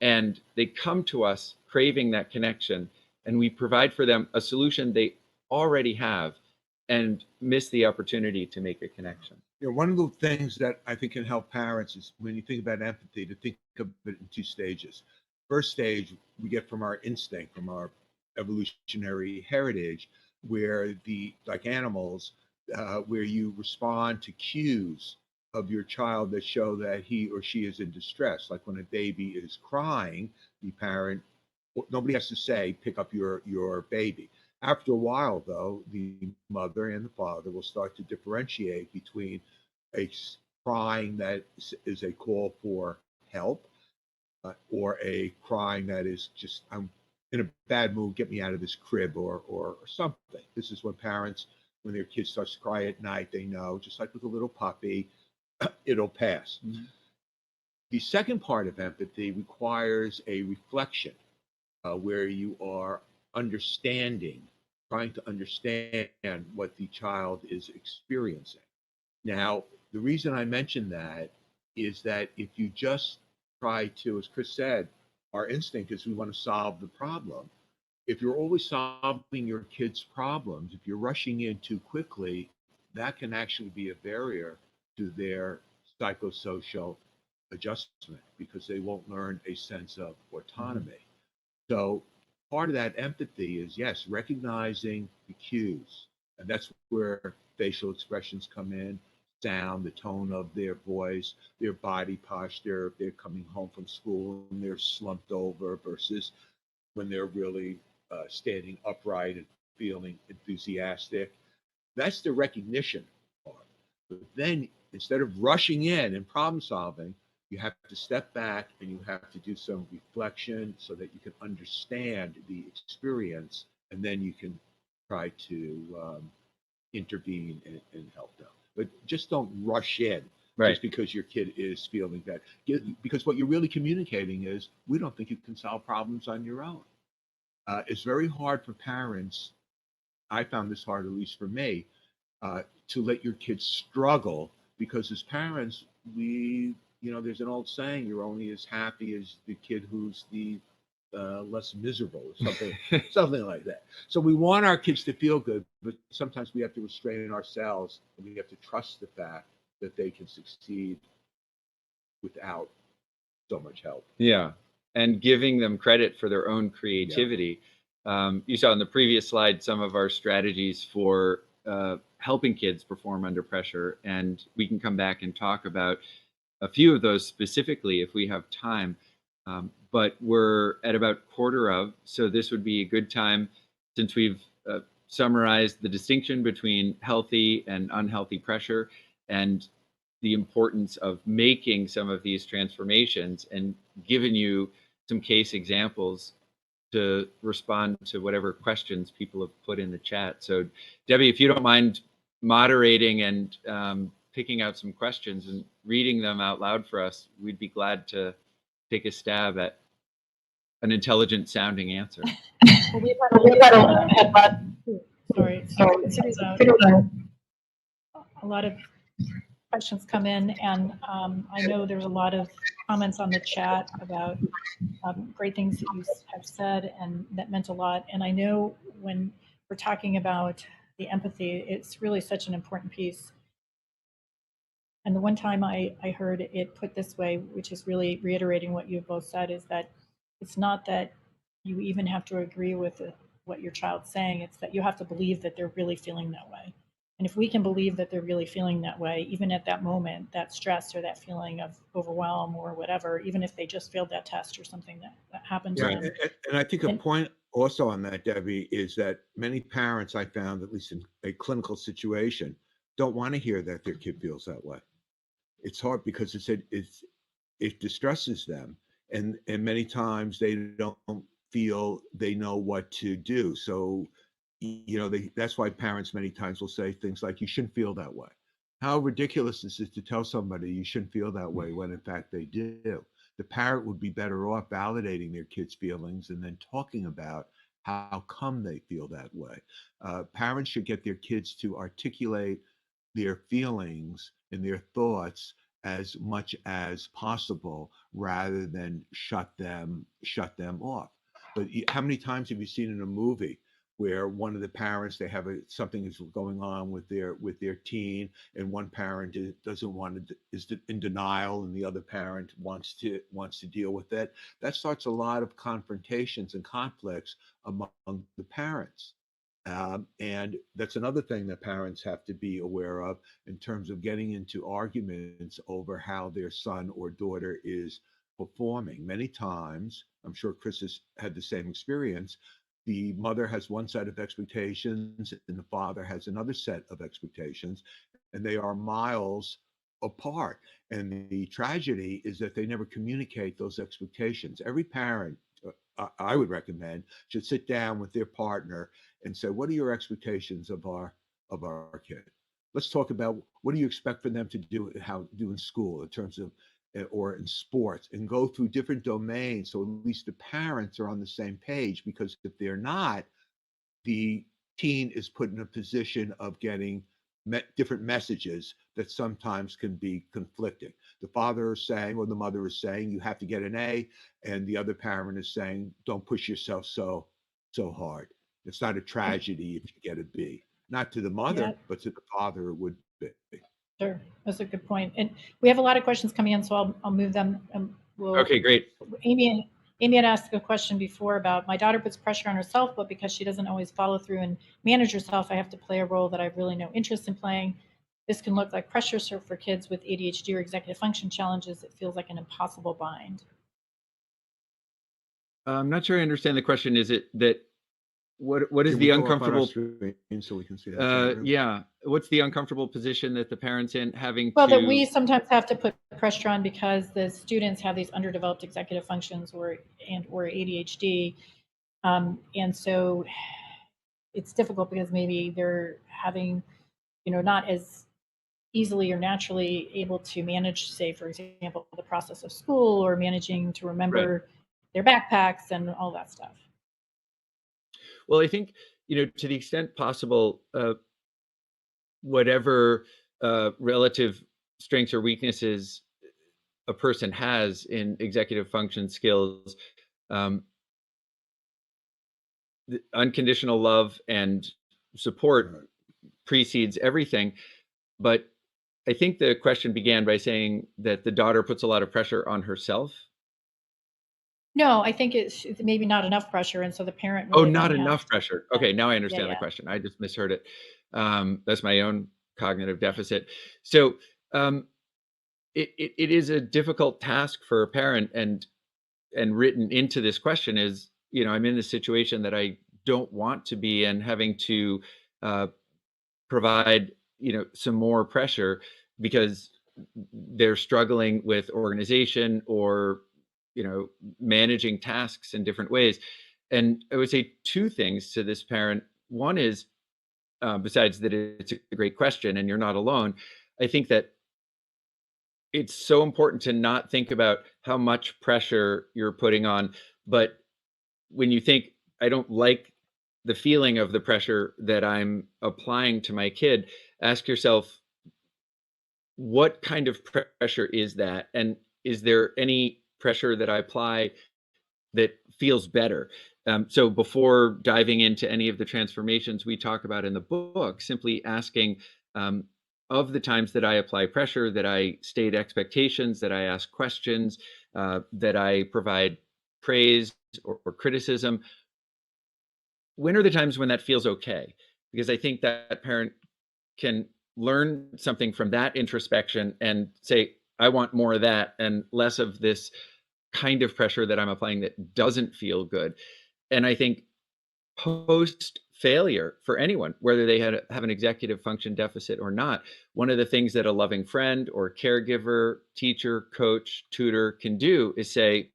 And they come to us craving that connection, and we provide for them a solution they already have and miss the opportunity to make a connection. You know, one of the things that I think can help parents is when you think about empathy, to think of it in 2 stages. First stage, we get from our instinct, from our evolutionary heritage, where like animals, where you respond to cues of your child that show that he or she is in distress. Like when a baby is crying, the parent, nobody has to say, pick up your baby. After a while, though, the mother and the father will start to differentiate between a crying that is a call for help, or a crying that is just, I'm in a bad mood, get me out of this crib, or something. This is when parents, when their kid starts to cry at night, they know, just like with a little puppy, it'll pass. Mm-hmm. The second part of empathy requires a reflection, where you are understanding, trying to understand what the child is experiencing. Now, the reason I mention that is that if you just try to, as Chris said, our instinct is we want to solve the problem. If you're always solving your kid's problems, if you're rushing in too quickly, that can actually be a barrier to their psychosocial adjustment, because they won't learn a sense of autonomy. Mm-hmm. So part of that empathy is, yes, recognizing the cues. And that's where facial expressions come in, sound, the tone of their voice, their body posture, if they're coming home from school and they're slumped over versus when they're really standing upright and feeling enthusiastic. That's the recognition part. But then instead of rushing in and problem solving, you have to step back and you have to do some reflection so that you can understand the experience, and then you can try to intervene and help them. But just don't rush in, right, just because your kid is feeling bad. Because what you're really communicating is, we don't think you can solve problems on your own. It's very hard for parents, I found this hard, at least for me, to let your kids struggle, because as parents, there's an old saying, you're only as happy as the kid who's the less miserable, or something like that. So we want our kids to feel good, but sometimes we have to restrain ourselves, and we have to trust the fact that they can succeed without so much help. Yeah, and giving them credit for their own creativity. Yeah. You saw in the previous slide some of our strategies for helping kids perform under pressure, and we can come back and talk about a few of those specifically if we have time. But we're at about quarter of, so this would be a good time, since we've summarized the distinction between healthy and unhealthy pressure and the importance of making some of these transformations, and given you some case examples to respond to whatever questions people have put in the chat. So Debbie, if you don't mind moderating and picking out some questions and reading them out loud for us, we'd be glad to take a stab at an intelligent sounding answer. Well, we've had a lot of questions come in, and I know there's a lot of comments on the chat about great things that you have said, and that meant a lot. And I know when we're talking about the empathy, it's really such an important piece. And the one time I heard it put this way, which is really reiterating what you've both said, is that it's not that you even have to agree with what your child's saying, it's that you have to believe that they're really feeling that way. And if we can believe that they're really feeling that way, even at that moment, that stress or that feeling of overwhelm or whatever, even if they just failed that test or something that happened to them. And I think a point also on that, Debbie, is that many parents, I found, at least in a clinical situation, don't want to hear that their kid feels that way. It's hard because it distresses them, and many times they don't feel they know what to do. So that's why parents many times will say things like, you shouldn't feel that way. How ridiculous is it to tell somebody you shouldn't feel that way when in fact they do? The parent would be better off validating their kids' feelings and then talking about how come they feel that way. Parents should get their kids to articulate their feelings and their thoughts as much as possible, rather than shut them off. But how many times have you seen in a movie where one of the parents, they have something is going on with their teen, and one parent doesn't want to, is in denial, and the other parent wants to deal with it? That starts a lot of confrontations and conflicts among the parents. And that's another thing that parents have to be aware of in terms of getting into arguments over how their son or daughter is performing. Many times, I'm sure Chris has had the same experience. The mother has one set of expectations and the father has another set of expectations, and they are miles apart. And the tragedy is that they never communicate those expectations. Every parent, I would recommend, should sit down with their partner and say, what are your expectations of our kid? Let's talk about what do you expect for them to do in school in terms of or in sports, and go through different domains so at least the parents are on the same page, because if they're not, the teen is put in a position of getting different messages that sometimes can be conflicting. The father is saying, or the mother is saying, you have to get an A, and the other parent is saying, don't push yourself so hard. It's not a tragedy if you get a B. Not to the mother, Yeah. but to the father, it would be. Sure, that's a good point. And we have a lot of questions coming in, so I'll move them. Okay, great. Amy had asked a question before about, my daughter puts pressure on herself, but because she doesn't always follow through and manage herself, I have to play a role that I have really no interest in playing. This can look like pressure for kids with ADHD or executive function challenges. It feels like an impossible bind. I'm not sure I understand the question. Is it that what is the uncomfortable so we can see that? Yeah, what's the uncomfortable position that the parents in having well, to... that we sometimes have to put pressure on because the students have these underdeveloped executive functions or ADHD, and so it's difficult because maybe they're having, not as easily or naturally able to manage, say, for example, the process of school or managing to remember their backpacks and all that stuff. Well, I think, to the extent possible, whatever relative strengths or weaknesses a person has in executive function skills, unconditional love and support precedes everything. But I think the question began by saying that the daughter puts a lot of pressure on herself. No, I think it's maybe not enough pressure, and so the parent. Really not enough pressure. Okay, now I understand the question. I just misheard it. That's my own cognitive deficit. So it is a difficult task for a parent, and written into this question is, I'm in this situation that I don't want to be in, having to provide, some more pressure because they're struggling with organization or managing tasks in different ways. And I would say two things to this parent. One is, besides that it's a great question and you're not alone, I think that it's so important to not think about how much pressure you're putting on, but when you think, I don't like the feeling of the pressure that I'm applying to my kid, ask yourself, what kind of pressure is that? And is there any pressure that I apply that feels better? So before diving into any of the transformations we talk about in the book, simply asking, of the times that I apply pressure, that I state expectations, that I ask questions, that I provide praise or criticism, when are the times when that feels okay? Because I think that parent can learn something from that introspection and say, I want more of that and less of this kind of pressure that I'm applying that doesn't feel good. And I think post failure for anyone, whether they have an executive function deficit or not, one of the things that a loving friend or caregiver, teacher, coach, tutor can do is say,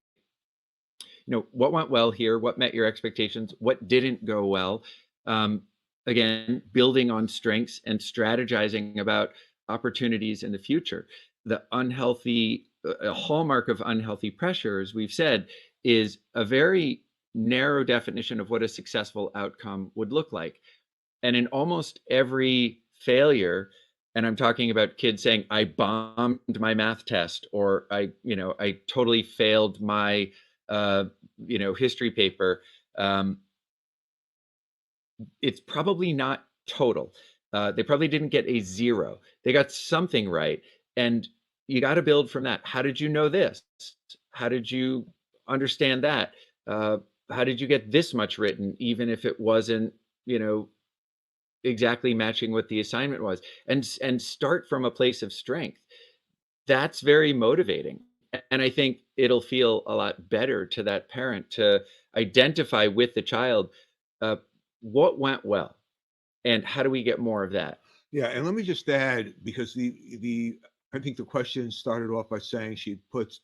what went well here? What met your expectations? What didn't go well? Again, building on strengths and strategizing about opportunities in the future. The a hallmark of unhealthy pressure, as we've said, is a very narrow definition of what a successful outcome would look like. And in almost every failure, and I'm talking about kids saying, I bombed my math test, or I totally failed my history paper. It's probably not total. They probably didn't get a 0. They got something right. And you got to build from that. How did you know this? How did you understand that? How did you get this much written, even if it wasn't, exactly matching what the assignment was, and start from a place of strength. That's very motivating. And I think it'll feel a lot better to that parent to identify with the child uh, what went well and how do we get more of that. Yeah, and let me just add, because the I think the question started off by saying she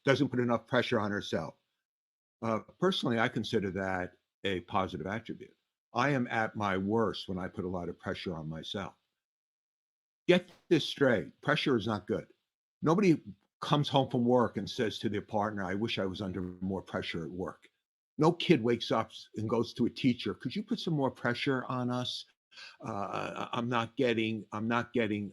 doesn't put enough pressure on herself. Personally, I consider that a positive attribute. I am at my worst when I put a lot of pressure on myself. Get this straight. Pressure is not good. Nobody comes home from work and says to their partner, I wish I was under more pressure at work. No kid wakes up and goes to a teacher, could you put some more pressure on us? I'm not getting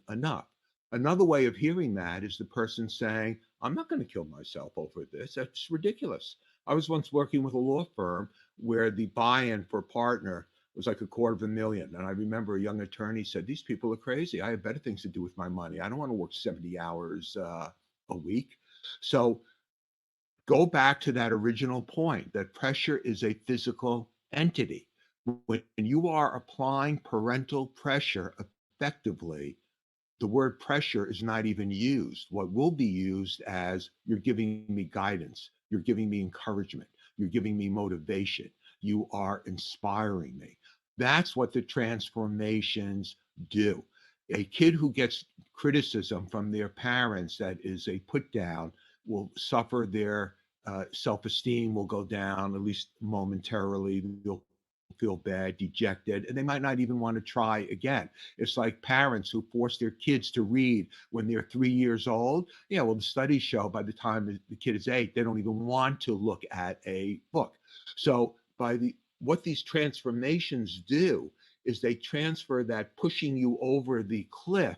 enough. Another way of hearing that is the person saying, I'm not going to kill myself over this. That's ridiculous. I was once working with a law firm where the buy-in for a partner was like $250,000. And I remember a young attorney said, these people are crazy. I have better things to do with my money. I don't want to work 70 hours a week. So go back to that original point that pressure is a physical entity. When you are applying parental pressure effectively, the word pressure is not even used. What will be used as you're giving me guidance, you're giving me encouragement, you're giving me motivation, you are inspiring me. That's what the transformations do. A kid who gets criticism from their parents that is a put down will suffer. Their self-esteem will go down, at least momentarily. They'll feel bad, dejected, and they might not even want to try again. It's like parents who force their kids to read when they're 3 years old. Yeah, well, the studies show by the time the kid is 8, they don't even want to look at a book. So what these transformations do is they transfer that pushing you over the cliff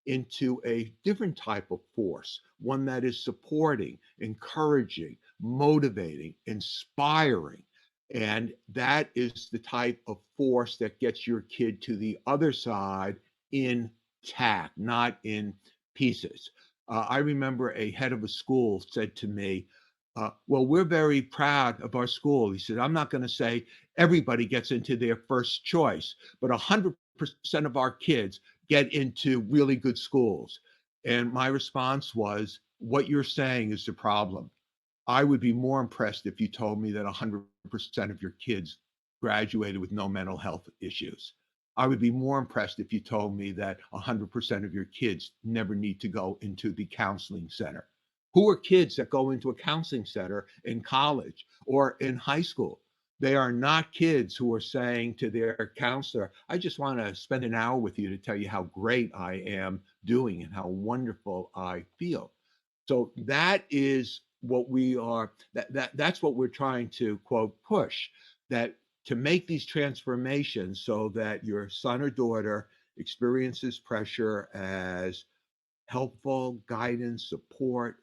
into a different type of force, one that is supporting, encouraging, motivating, inspiring. And that is the type of force that gets your kid to the other side intact, not in pieces. I remember a head of a school said to me, well, we're very proud of our school. He said, I'm not going to say everybody gets into their first choice, but 100% of our kids get into really good schools. And my response was, what you're saying is the problem. I would be more impressed if you told me that 100% of your kids graduated with no mental health issues. I would be more impressed if you told me that 100% of your kids never need to go into the counseling center. Who are kids that go into a counseling center in college or in high school? They are not kids who are saying to their counselor, I just want to spend an hour with you to tell you how great I am doing and how wonderful I feel. So that is what we are, that's what we're trying to quote push, that to make these transformations so that your son or daughter experiences pressure as helpful guidance, support,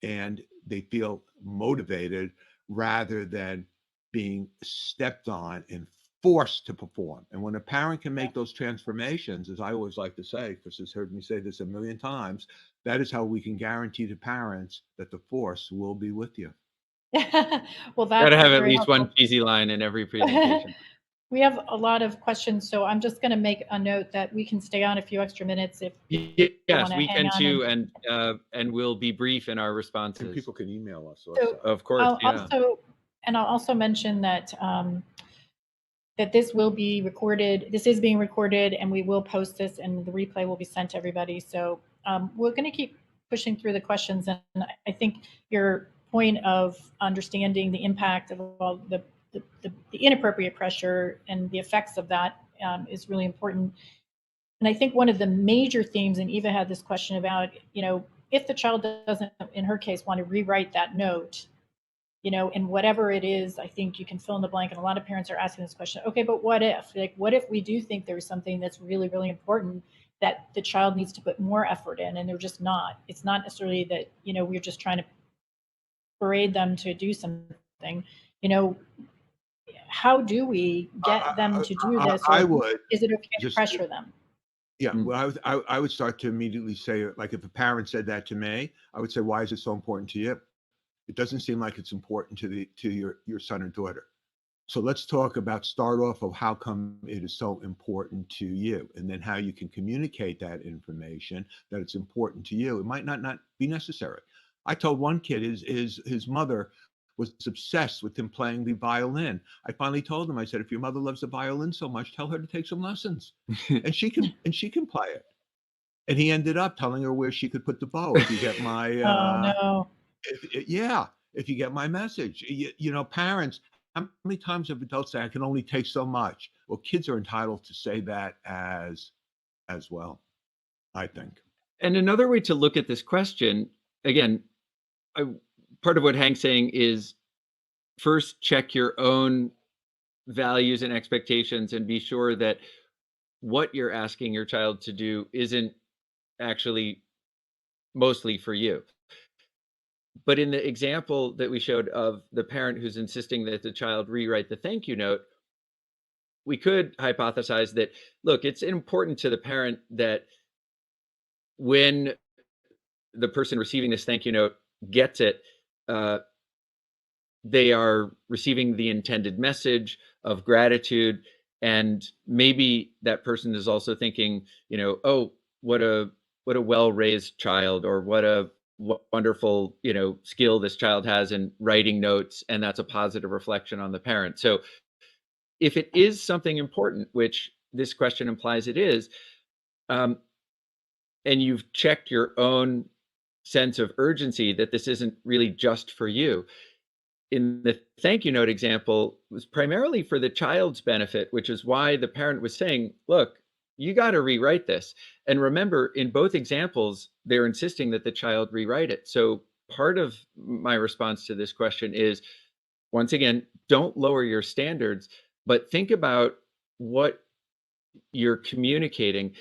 and they feel motivated rather than being stepped on and forced to perform. And when a parent can make those transformations, as I always like to say, Chris has heard me say this a million times, that is how we can guarantee to parents that the force will be with you. Well, Got to that's have at very least one helpful. cheesy line in every presentation. We have a lot of questions, so I'm just going to make a note that we can stay on a few extra minutes if you Yes, want to we hang can on. too, and we'll be brief in our And responses. people can email us So also. Of course, yeah. I'll also mention that that this will be recorded. This is being recorded, and we will post this, and the replay will be sent to everybody. So we're going to keep pushing through the questions, and I think your point of understanding the impact of all the inappropriate pressure and the effects of that is really important. And I think one of the major themes, and Eva had this question about, if the child doesn't, in her case, want to rewrite that note, and whatever it is, I think you can fill in the blank. And a lot of parents are asking this question, okay, but what if? Like, what if we do think there's something that's really, really important that the child needs to put more effort in, and they're just not? It's not necessarily that, we're just trying to parade them to do something. How do we get them to do this? Or I would is it okay to just, pressure them? yeah, well, I would start to immediately say, like, if a parent said that to me, I would say, why is it so important to you? It doesn't seem like it's important to your son or daughter. So let's talk about start off of how come it is so important to you, and then how you can communicate that information that it's important to you. It might not be necessary. I told one kid his mother was obsessed with him playing the violin. I finally told him, I said, if your mother loves the violin so much, tell her to take some lessons, and she can play it. And he ended up telling her where she could put the bow. If you get my Oh, no. yeah, if you get my message, you know, parents, how many times have adults say, I can only take so much? Well, kids are entitled to say that as well, I think. And another way to look at this question, again, part of what Hank's saying is first check your own values and expectations and be sure that what you're asking your child to do isn't actually mostly for you. But in the example that we showed of the parent who's insisting that the child rewrite the thank you note, we could hypothesize that, look, it's important to the parent that when the person receiving this thank you note gets it, they are receiving the intended message of gratitude. And maybe that person is also thinking, you know, oh, what a well-raised child, or what a wonderful, you know, skill this child has in writing notes, and that's a positive reflection on the parent. So if it is something important, which this question implies it is, and you've checked your own sense of urgency that this isn't really just for you. In the thank you note example, it was primarily for the child's benefit, which is why the parent was saying, look, you got to rewrite this. And remember, in both examples, they're insisting that the child rewrite it. So part of my response to this question is, once again, don't lower your standards, but think about what you're communicating.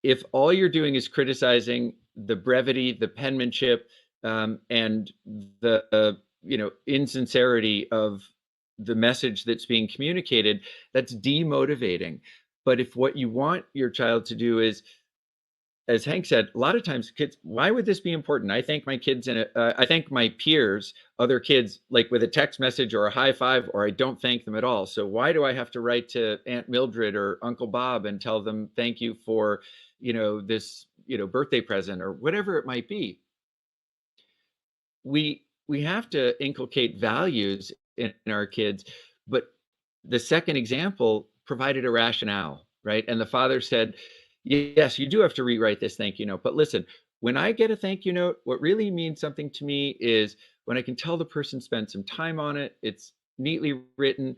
If all you're doing is criticizing the brevity, the penmanship, and the insincerity of the message that's being communicated, that's demotivating. But if what you want your child to do is, as Hank said, a lot of times kids, why would this be important? I thank my kids and I thank my peers, other kids, like with a text message or a high five, or I don't thank them at all. So why do I have to write to Aunt Mildred or Uncle Bob and tell them thank you for, this, birthday present or whatever it might be? We have to inculcate values in our kids, but the second example provided a rationale, right? And the father said, yes, you do have to rewrite this thank you note, but listen, when I get a thank you note, what really means something to me is when I can tell the person spent some time on it, it's neatly written,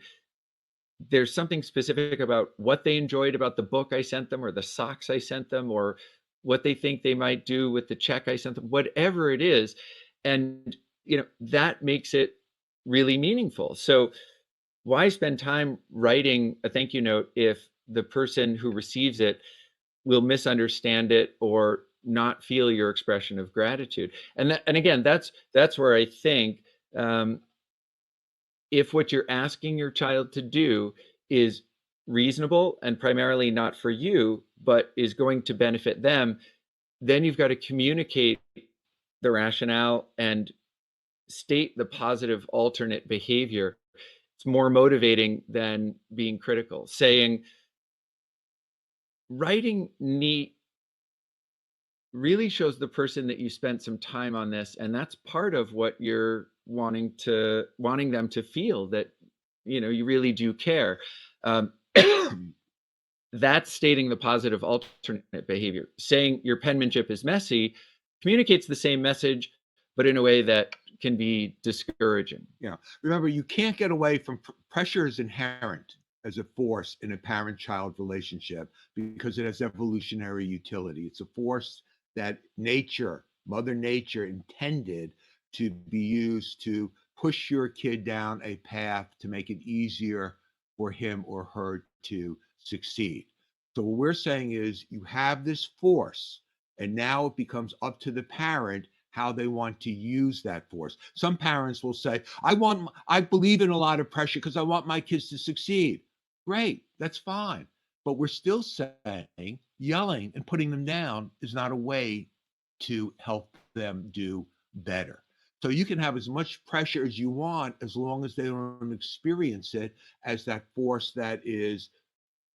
there's something specific about what they enjoyed about the book I sent them, or the socks I sent them, or what they think they might do with the check I sent them, whatever it is. And, that makes it really meaningful. So why spend time writing a thank you note if the person who receives it will misunderstand it or not feel your expression of gratitude? And again, that's where I think, if what you're asking your child to do is reasonable and primarily not for you, but is going to benefit them, then you've got to communicate the rationale and state the positive alternate behavior. It's more motivating than being critical. Saying, writing neat really shows the person that you spent some time on this, and that's part of what you're wanting them to feel, that you really do care. That's stating the positive alternate behavior. Saying your penmanship is messy communicates the same message, but in a way that can be discouraging. Yeah. Remember, you can't get away from pressure is inherent as a force in a parent-child relationship because it has evolutionary utility. It's a force that Mother Nature intended to be used to push your kid down a path to make it easier for him or her to succeed. So what we're saying is you have this force, and now it becomes up to the parent how they want to use that force. Some parents will say, I believe in a lot of pressure because I want my kids to succeed. Great, that's fine. But we're still saying yelling and putting them down is not a way to help them do better. So you can have as much pressure as you want as long as they don't experience it as that force that is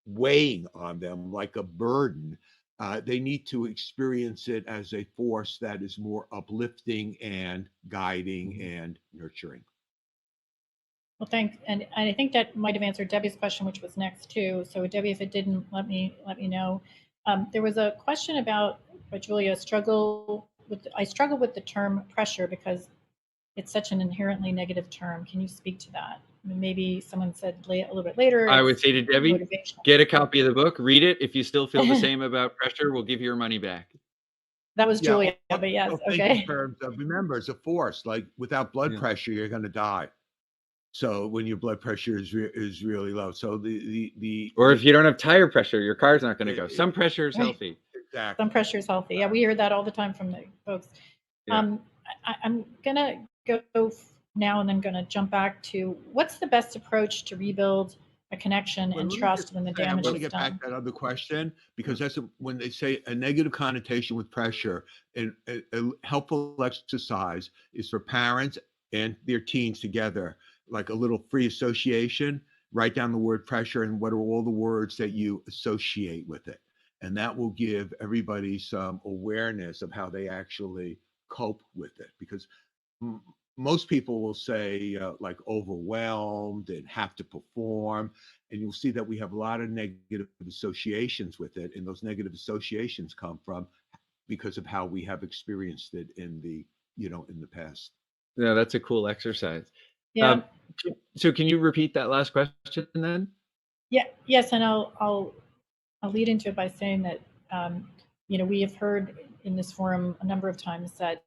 weighing on them like a burden. They need to experience it as a force that is more uplifting and guiding and nurturing. Well, thanks. And I think that might have answered Debbie's question, which was next too. So Debbie, if it didn't, let me know. There was a question about Julia. I struggle with the term pressure because it's such an inherently negative term. Can you speak to that? Maybe someone said a little bit later. I would say to Debbie, get a copy of the book, read it. If you still feel the same about pressure, we'll give you your money back. That was Julia, but yes, okay. In terms of, remember, it's a force. Like without blood pressure, you're going to die. So when your blood pressure is really low, so or if you don't have tire pressure, your car's not going to go. Some pressure is healthy. Exactly. Some pressure is healthy. Yeah, we hear that all the time from the folks. Yeah. I'm gonna go now and then going to jump back to what's the best approach to rebuild a connection and trust when the damage is done. I want to get back to that other question, because that's when they say a negative connotation with pressure, and a helpful exercise is for parents and their teens together, like a little free association, write down the word pressure and what are all the words that you associate with it. And that will give everybody some awareness of how they actually cope with it, because most people will say like overwhelmed and have to perform, and you'll see that we have a lot of negative associations with it, and those negative associations come from because of how we have experienced it in the past. Yeah, that's a cool exercise. Yeah. So can you repeat that last question then? Yeah. Yes, and I'll lead into it by saying that we have heard in this forum a number of times that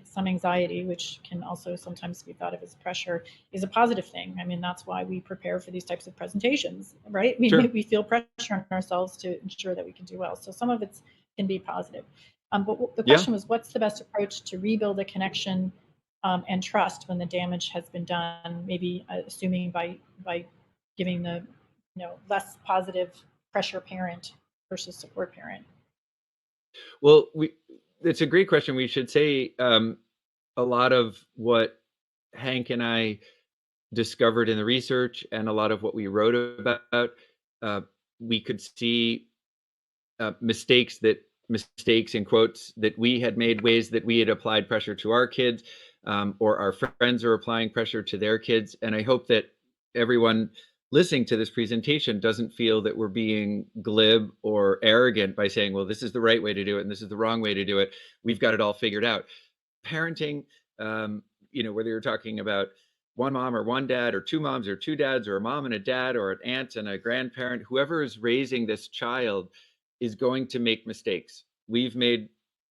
some anxiety, which can also sometimes be thought of as pressure, is a positive thing. I mean, that's why we prepare for these types of presentations, right? We feel pressure on ourselves to ensure that we can do well. So some of it can be positive. But the question was, what's the best approach to rebuild a connection and trust when the damage has been done? Maybe assuming by giving the less positive pressure parent versus support parent. Well, it's a great question. We should say a lot of what Hank and I discovered in the research and a lot of what we wrote about, we could see mistakes in quotes that we had made, ways that we had applied pressure to our kids, or our friends are applying pressure to their kids. And I hope that everyone listening to this presentation doesn't feel that we're being glib or arrogant by saying, well, this is the right way to do it and this is the wrong way to do it. We've got it all figured out. Parenting, whether you're talking about one mom or one dad, or two moms or two dads, or a mom and a dad, or an aunt and a grandparent, whoever is raising this child is going to make mistakes. We've made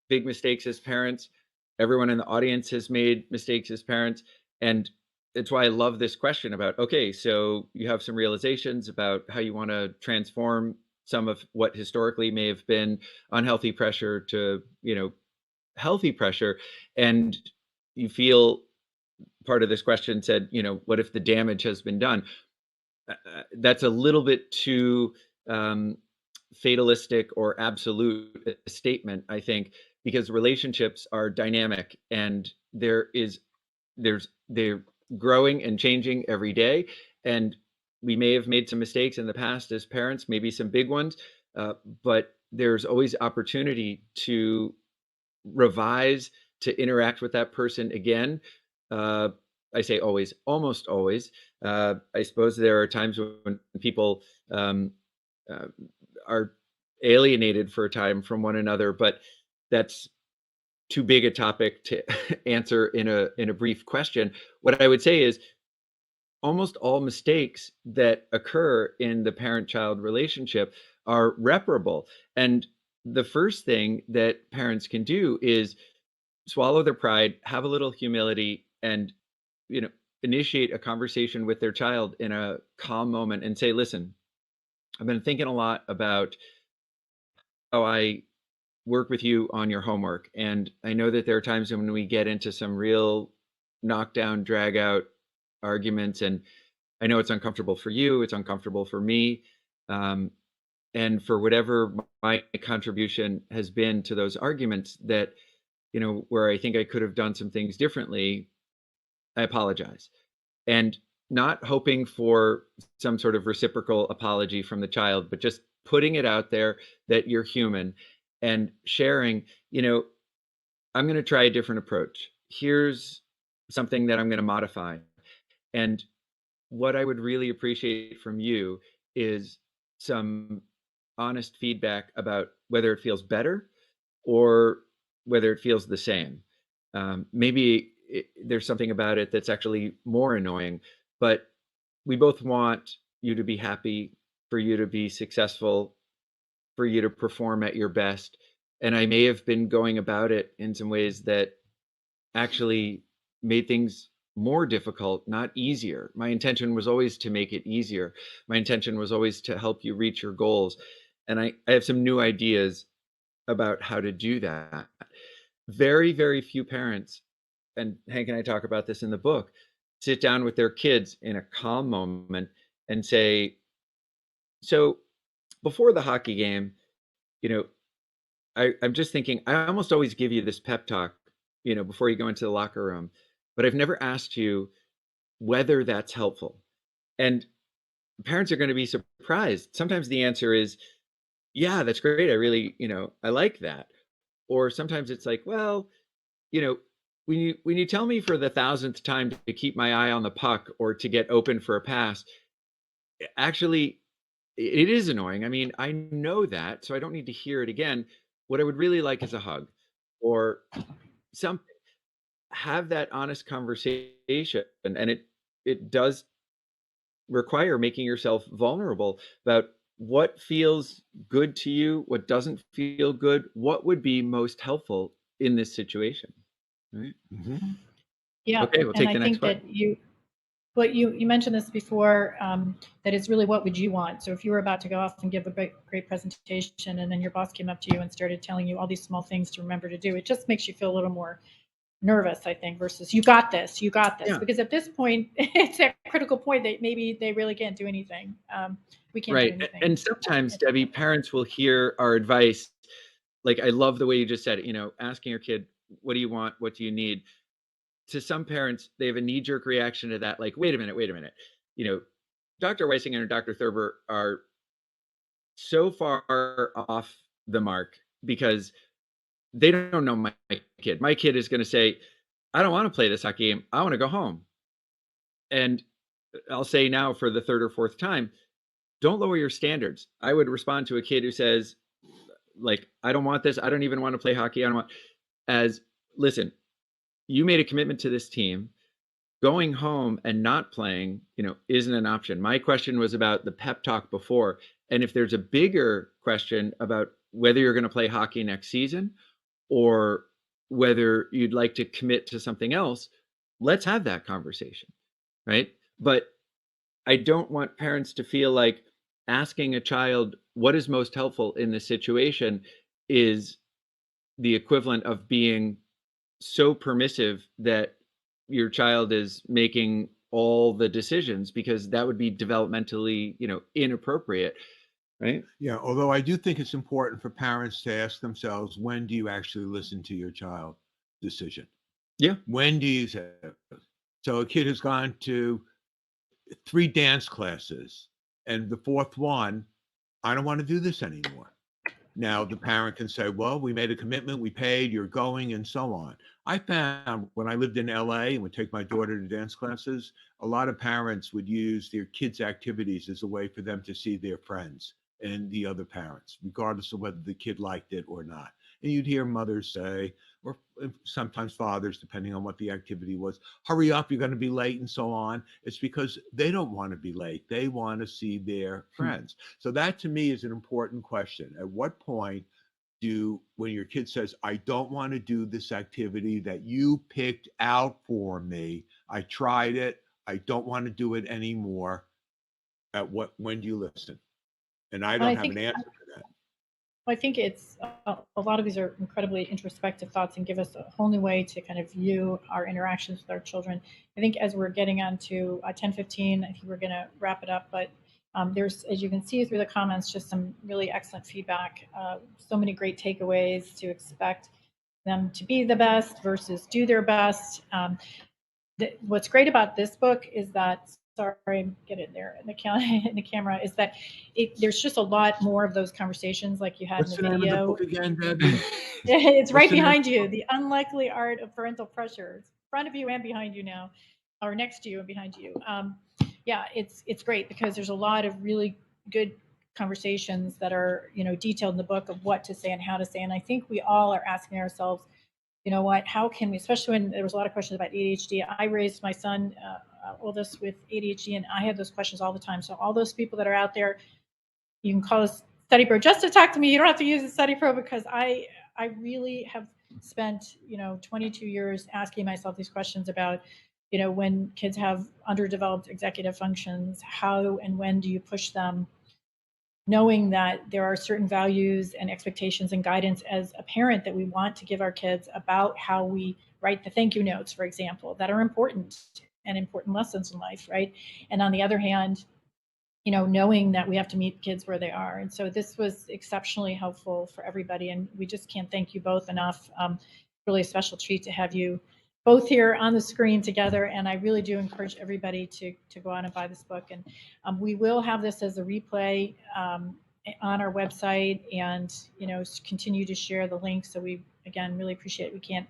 big mistakes as parents. Everyone in the audience has made mistakes as parents. And it's why I love this question about, okay, so you have some realizations about how you want to transform some of what historically may have been unhealthy pressure to, healthy pressure. And you feel part of this question said, what if the damage has been done? That's a little bit too fatalistic or absolute statement, I think, because relationships are dynamic and they're growing and changing every day. And we may have made some mistakes in the past as parents, maybe some big ones, but there's always opportunity to revise, to interact with that person again. I say always, almost always. I suppose there are times when people are alienated for a time from one another, but that's too big a topic to answer in a brief question. What I would say is almost all mistakes that occur in the parent-child relationship are reparable. And the first thing that parents can do is swallow their pride, have a little humility, and initiate a conversation with their child in a calm moment and say, listen, I've been thinking a lot about how I work with you on your homework. And I know that there are times when we get into some real knockdown, drag out arguments. And I know it's uncomfortable for you. It's uncomfortable for me. And for whatever my contribution has been to those arguments, that where I think I could have done some things differently, I apologize. And not hoping for some sort of reciprocal apology from the child, but just putting it out there that you're human and sharing, I'm going to try a different approach. Here's something that I'm going to modify. And what I would really appreciate from you is some honest feedback about whether it feels better or whether it feels the same. Maybe there's something about it that's actually more annoying, but we both want you to be happy, for you to be successful, for you to perform at your best. And I may have been going about it in some ways that actually made things more difficult, not easier. My intention was always to make it easier. My intention was always to help you reach your goals. And I have some new ideas about how to do that. Very, very few parents, and Hank and I talk about this in the book, sit down with their kids in a calm moment and say, so before the hockey game, I'm just thinking, I almost always give you this pep talk, before you go into the locker room, but I've never asked you whether that's helpful. And parents are going to be surprised. Sometimes the answer is, yeah, that's great. I really, I like that. Or sometimes it's like, well, when you tell me for the 1,000th time to keep my eye on the puck or to get open for a pass, actually, it is annoying. I mean, I know that, so I don't need to hear it again. What I would really like is a hug or something. Have that honest conversation, and it does require making yourself vulnerable about what feels good to you, what doesn't feel good, what would be most helpful in this situation. Right? Mm-hmm. Yeah. Okay, we'll take the next part. That you mentioned this before, that it's really what would you want. So if you were about to go off and give a great presentation and then your boss came up to you and started telling you all these small things to remember to do, it just makes you feel a little more nervous, I think, versus you got this. Yeah. Because at this point, it's a critical point that maybe they really can't do anything. We can't do anything. And sometimes, Debbie, parents will hear our advice. Like, I love the way you just said it, asking your kid, what do you want? What do you need? To some parents, they have a knee-jerk reaction to that, like, wait a minute. Dr. Weisinger and Dr. Thurber are so far off the mark because they don't know my kid. My kid is going to say, I don't want to play this hockey game. I want to go home. And I'll say now for the third or fourth time, don't lower your standards. I would respond to a kid who says, like, I don't want this. I don't even want to play hockey. Listen, you made a commitment to this team. Going home and not playing, isn't an option. My question was about the pep talk before. And if there's a bigger question about whether you're going to play hockey next season or whether you'd like to commit to something else, let's have that conversation, right? But I don't want parents to feel like asking a child what is most helpful in this situation is the equivalent of being so permissive that your child is making all the decisions, because that would be developmentally, inappropriate, right? Yeah, although I do think it's important for parents to ask themselves, when do you actually listen to your child's decision? Yeah. When do you say? So a kid has gone to 3 dance classes, and the fourth one, I don't want to do this anymore. Now the parent can say, well, we made a commitment, we paid, you're going, and so on. I found when I lived in LA and would take my daughter to dance classes, a lot of parents would use their kids' activities as a way for them to see their friends and the other parents, regardless of whether the kid liked it or not. And you'd hear mothers say, or sometimes fathers, depending on what the activity was, hurry up, you're going to be late, and so on. It's because they don't want to be late. They want to see their friends. So that to me is an important question. At what point when your kid says, I don't want to do this activity that you picked out for me, I tried it, I don't want to do it anymore, when do you listen? And I don't have an answer to that. I think it's a lot of these are incredibly introspective thoughts and give us a whole new way to kind of view our interactions with our children. I think as we're getting on to 10:15, I think we're going to wrap it up. But there's, as you can see through the comments, just some really excellent feedback. So many great takeaways to expect them to be the best versus do their best. What's great about this book is that, sorry, get it there in the camera, is that there's just a lot more of those conversations like you had What's in the the video. name of the book again, Debbie? It's right behind you, The Unlikely Art of Parental Pressure. It's in front of you and behind you now, or next to you and behind you. Yeah, it's great because there's a lot of really good conversations that are, you know, detailed in the book of what to say and how to say. And I think we all are asking ourselves, you know what, how can we, especially when there was a lot of questions about ADHD. I raised my son, oldest, with ADHD, and I had those questions all the time. So all those people that are out there, you can call us Study Pro just to talk to me. You don't have to use a Study Pro, because I really have spent, you know, 22 years asking myself these questions about, you know, when kids have underdeveloped executive functions, how and when do you push them, knowing that there are certain values and expectations and guidance as a parent that we want to give our kids about how we write the thank you notes, for example, that are important and important lessons in life, right? And on the other hand, you know, knowing that we have to meet kids where they are. And so this was exceptionally helpful for everybody. And we just can't thank you both enough. Really a special treat to have you both here on the screen together. And I really do encourage everybody to go out and buy this book. And we will have this as a replay on our website, and, you know, continue to share the link. So we, again, really appreciate it. We can't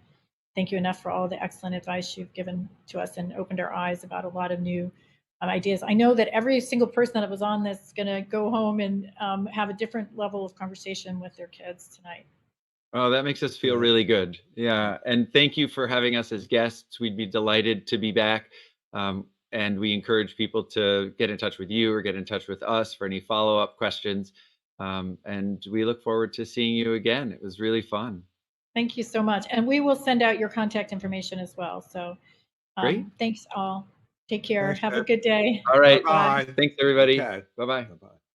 thank you enough for all the excellent advice you've given to us and opened our eyes about a lot of new ideas. I know that every single person that was on this is going to go home and have a different level of conversation with their kids tonight. Oh, that makes us feel really good. Yeah. And thank you for having us as guests. We'd be delighted to be back. And we encourage people to get in touch with you or get in touch with us for any follow-up questions. And we look forward to seeing you again. It was really fun. Thank you so much. And we will send out your contact information as well. So great. Thanks all. Take care. Thanks, have a good day. All right. Bye. Thanks, everybody. Okay. Bye-bye. Bye-bye.